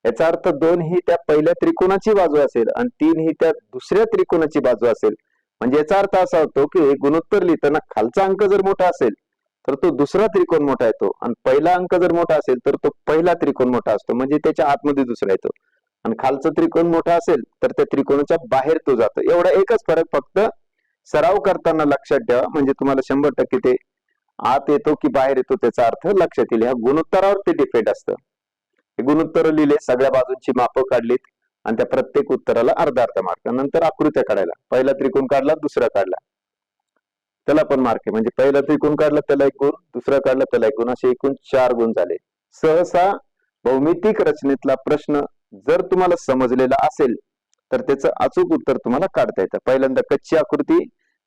याचा अर्थ 2 ही त्या पहिल्या त्रिकोणाची बाजू असेल आणि 3 ही त्या दुसऱ्या त्रिकोणाची बाजू असेल. म्हणजे याचा अर्थ असा होतो की हे गुणोत्तर लिहिताना खालचा अंक जर मोठा असेल तर तो दुसरा त्रिकोण मोठा येतो, आणि पहिला अंक जर मोठा असेल तर तो पहिला त्रिकोण मोठा असतो, म्हणजे त्याच्या आतमध्ये दुसरा येतो. आणि खालचा त्रिकोण मोठा असेल तर त्या त्रिकोणाच्या बाहेर तो जातो. एवढा एकच फरक फक्त सराव करताना लक्षात ठेवा, म्हणजे तुम्हाला 100% ते आत येतो की बाहेर येतो त्याचा अर्थ लक्षात येईल. ह्या गुणोत्तरावर ते डिपेंड असतं. हे गुणोत्तर लिहिले, सगळ्या बाजूंची मापं काढलीत आणि त्या प्रत्येक उत्तराला अर्धा अर्धा मार्क. नंतर आकृत्या काढायला, पहिला त्रिकोण काढला, दुसरा काढला, त्याला पण मार्क आहे. म्हणजे पहिला त्रिकोण काढला त्याला 1 गुण, दुसरा काढला त्याला 1 गुण, असे एकूण 4 गुण झाले. सहसा भौमितिक रचनेतला प्रश्न जर तुम्हाला समजलेला असेल तर त्याचं अचूक उत्तर तुम्हाला काढता येतं. पहिल्यांदा कच्ची आकृती,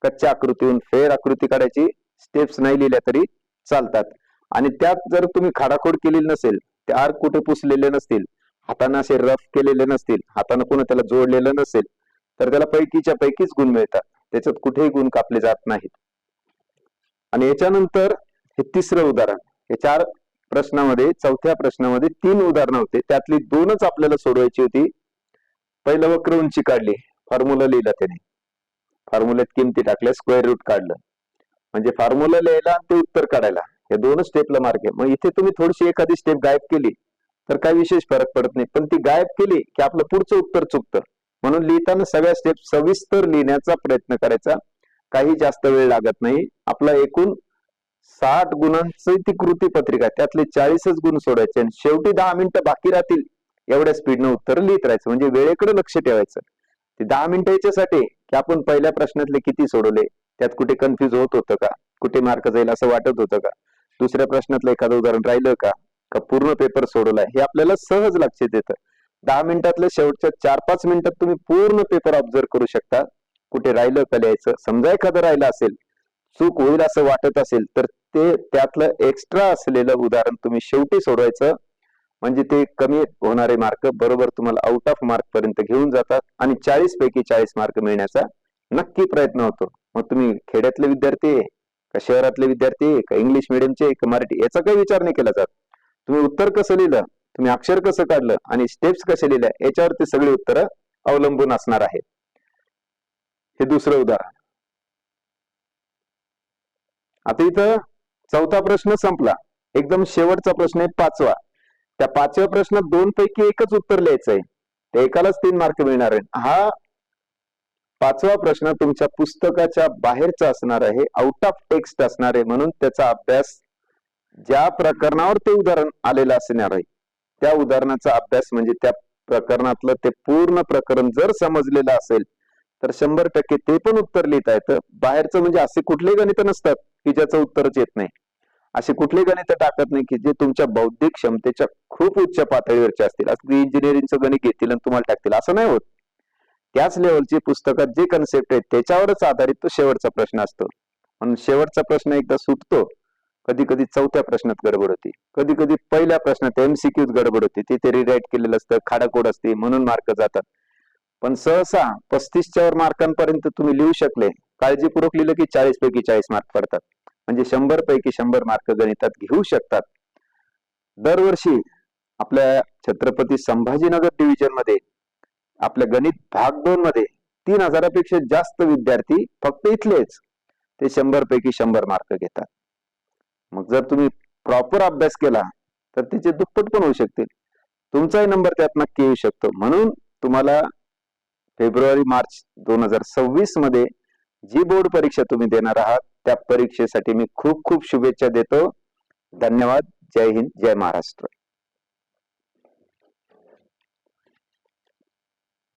कच्च्या आकृतीहून फेर आकृती काढायची. स्टेप्स नाही लिहिल्या तरी चालतात. आणि त्यात जर तुम्ही खाडाखोड केलेली नसेल, ते आर्क कुठे पुसलेले नसतील, हाताने असे रफ केलेले नसतील, हाताने पुन्हा त्याला जोडलेलं नसेल, तर त्याला पैकीच्या पैकीच गुण मिळतात. त्याच्यात कुठेही गुण कापले जात नाहीत. आणि याच्यानंतर हे तिसरं उदाहरण, हे 4 प्रश्नामध्ये, चौथ्या प्रश्नामध्ये 3 उदाहरणं होते, त्यातली 2च आपल्याला सोडवायची होती. पहिलं वक्र उंची काढली, फॉर्म्युला लिहिला त्याने, फॉर्म्युल्यात किमती टाकल्या, स्क्वेअर रूट काढलं, म्हणजे फॉर्म्युला लिहायला आणि ते उत्तर काढायला या 2च स्टेपला मार्क आहे. मग इथे तुम्ही थोडीशी एखादी स्टेप गायब केली तर काही विशेष फरक पडत नाही, पण ती गायब केली की आपलं पुढचं उत्तर चुकतं. म्हणून लिहिताना सगळ्या स्टेप सविस्तर लिहिण्याचा प्रयत्न करायचा, काही जास्त वेळ लागत नाही. आपला एकूण 60 गुणांची ती कृती पत्रिका, त्यातले 40च गुण सोडायचे आणि शेवटी 10 मिनिटं बाकी राहतील एवढ्या स्पीडनं उत्तर लिहित राहायचं. म्हणजे वेळेकडे लक्ष ठेवायचं. ते 10 मिनिटं याच्यासाठी की आपण पहिल्या प्रश्नातले किती सोडवले, त्यात कुठे कन्फ्युज होत होतं का, कुठे मार्क जाईल असं वाटत होतं का, दुसऱ्या प्रश्नातलं एखादं उदाहरण राहिलं का, का पूर्ण पेपर सोडवलाय, हे आपल्याला सहज लक्षात येतं. 10 मिनिटातल्या शेवटच्या 4-5 मिनिटात तुम्ही पूर्ण पेपर ऑब्झर्व करू शकता, कुठे राहिलं का लिहायचं. समजा एखादं राहिलं असेल, चूक होईल असं वाटत असेल, तर ते त्यातलं एक्स्ट्रा असलेलं उदाहरण तुम्ही शेवटी सोडवायचं. म्हणजे ते कमी होणारे मार्क बरोबर तुम्हाला आउट ऑफ मार्क पर्यंत घेऊन जातात आणि 40 पैकी 40 मार्क मिळण्याचा नक्की प्रयत्न होतो. मग तुम्ही खेड्यातले विद्यार्थी आहे का, शहरातले विद्यार्थी आहे का, इंग्लिश मिडियमचे का मराठी, याचा काही विचार नाही केला जात. तुम्ही उत्तर कसं लिहिलं, तुम्ही अक्षर कसं काढलं आणि स्टेप्स कसे लिहिल्या, याच्यावर ते सगळी उत्तरं अवलंबून असणार आहेत. हे दुसरं उदाहरण. आता इथं चौथा प्रश्न संपला, एकदम शेवटचा प्रश्न आहे 5वा. त्या 5व्या प्रश्नात 2 पैकी एकच उत्तर लिहायचंय, त्या एकालाच 3 मार्क मिळणार आहे. हा 5वा प्रश्न तुमच्या पुस्तकाच्या बाहेरचा असणार आहे, आउट ऑफ टेक्स्ट असणार आहे, म्हणून त्याचा अभ्यास ज्या प्रकरणावर ते उदाहरण आलेलं असणार आहे त्या उदाहरणाचा अभ्यास, म्हणजे त्या प्रकरणातलं ते पूर्ण प्रकरण जर समजलेलं असेल तर 100% ते पण उत्तर लिहिता येतं. बाहेरचं म्हणजे असे कुठले गणित नसतात की ज्याचं उत्तरच येत नाही. असे कुठले गणित टाकत नाही की जे तुमच्या बौद्धिक क्षमतेच्या खूप उच्च पातळीवरचे असतील. अगदी इंजिनिअरिंगचं गणित घेतील आणि तुम्हाला टाकतील असं नाही होत. त्याच लेवलची पुस्तकात जे कन्सेप्ट आहेत त्याच्यावरच आधारित तो शेवटचा प्रश्न असतो. म्हणून शेवटचा प्रश्न एकदा सुटतो, कधी कधी चौथ्या प्रश्नात गडबड होती, कधी कधी पहिल्या प्रश्नात एमसीक्यूत गडबड होती, तिथे रिराईट केलेलं असतं, खाडाखोड असते म्हणून मार्क जातात. पण सहसा 35च्या वर मार्कांपर्यंत तुम्ही लिहू शकले, काळजीपूर्वक लिहिलं की 40 पैकी 40 मार्क पडतात. म्हणजे 100 पैकी 100 मार्क गणितात घेऊ शकतात. दरवर्षी आपल्या छत्रपती संभाजीनगर डिव्हिजन मध्ये आपल्या गणित भाग 2 मध्ये 3000पेक्षा जास्त विद्यार्थी फक्त इथलेच ते 100 पैकी 100 मार्क घेतात. मग जर तुम्ही प्रॉपर अभ्यास केला तर त्याचे दुप्पट पण होऊ शकतील. तुमचाही नंबर त्यात नक्की येऊ शकतो. म्हणून तुम्हाला फेब्रुवारी-मार्च 2026 मध्ये जी बोर्ड परीक्षा तुम्ही देणार आहात त्या परीक्षेसाठी मी खूप खूप शुभेच्छा देतो. धन्यवाद. जय हिंद, जय महाराष्ट्र.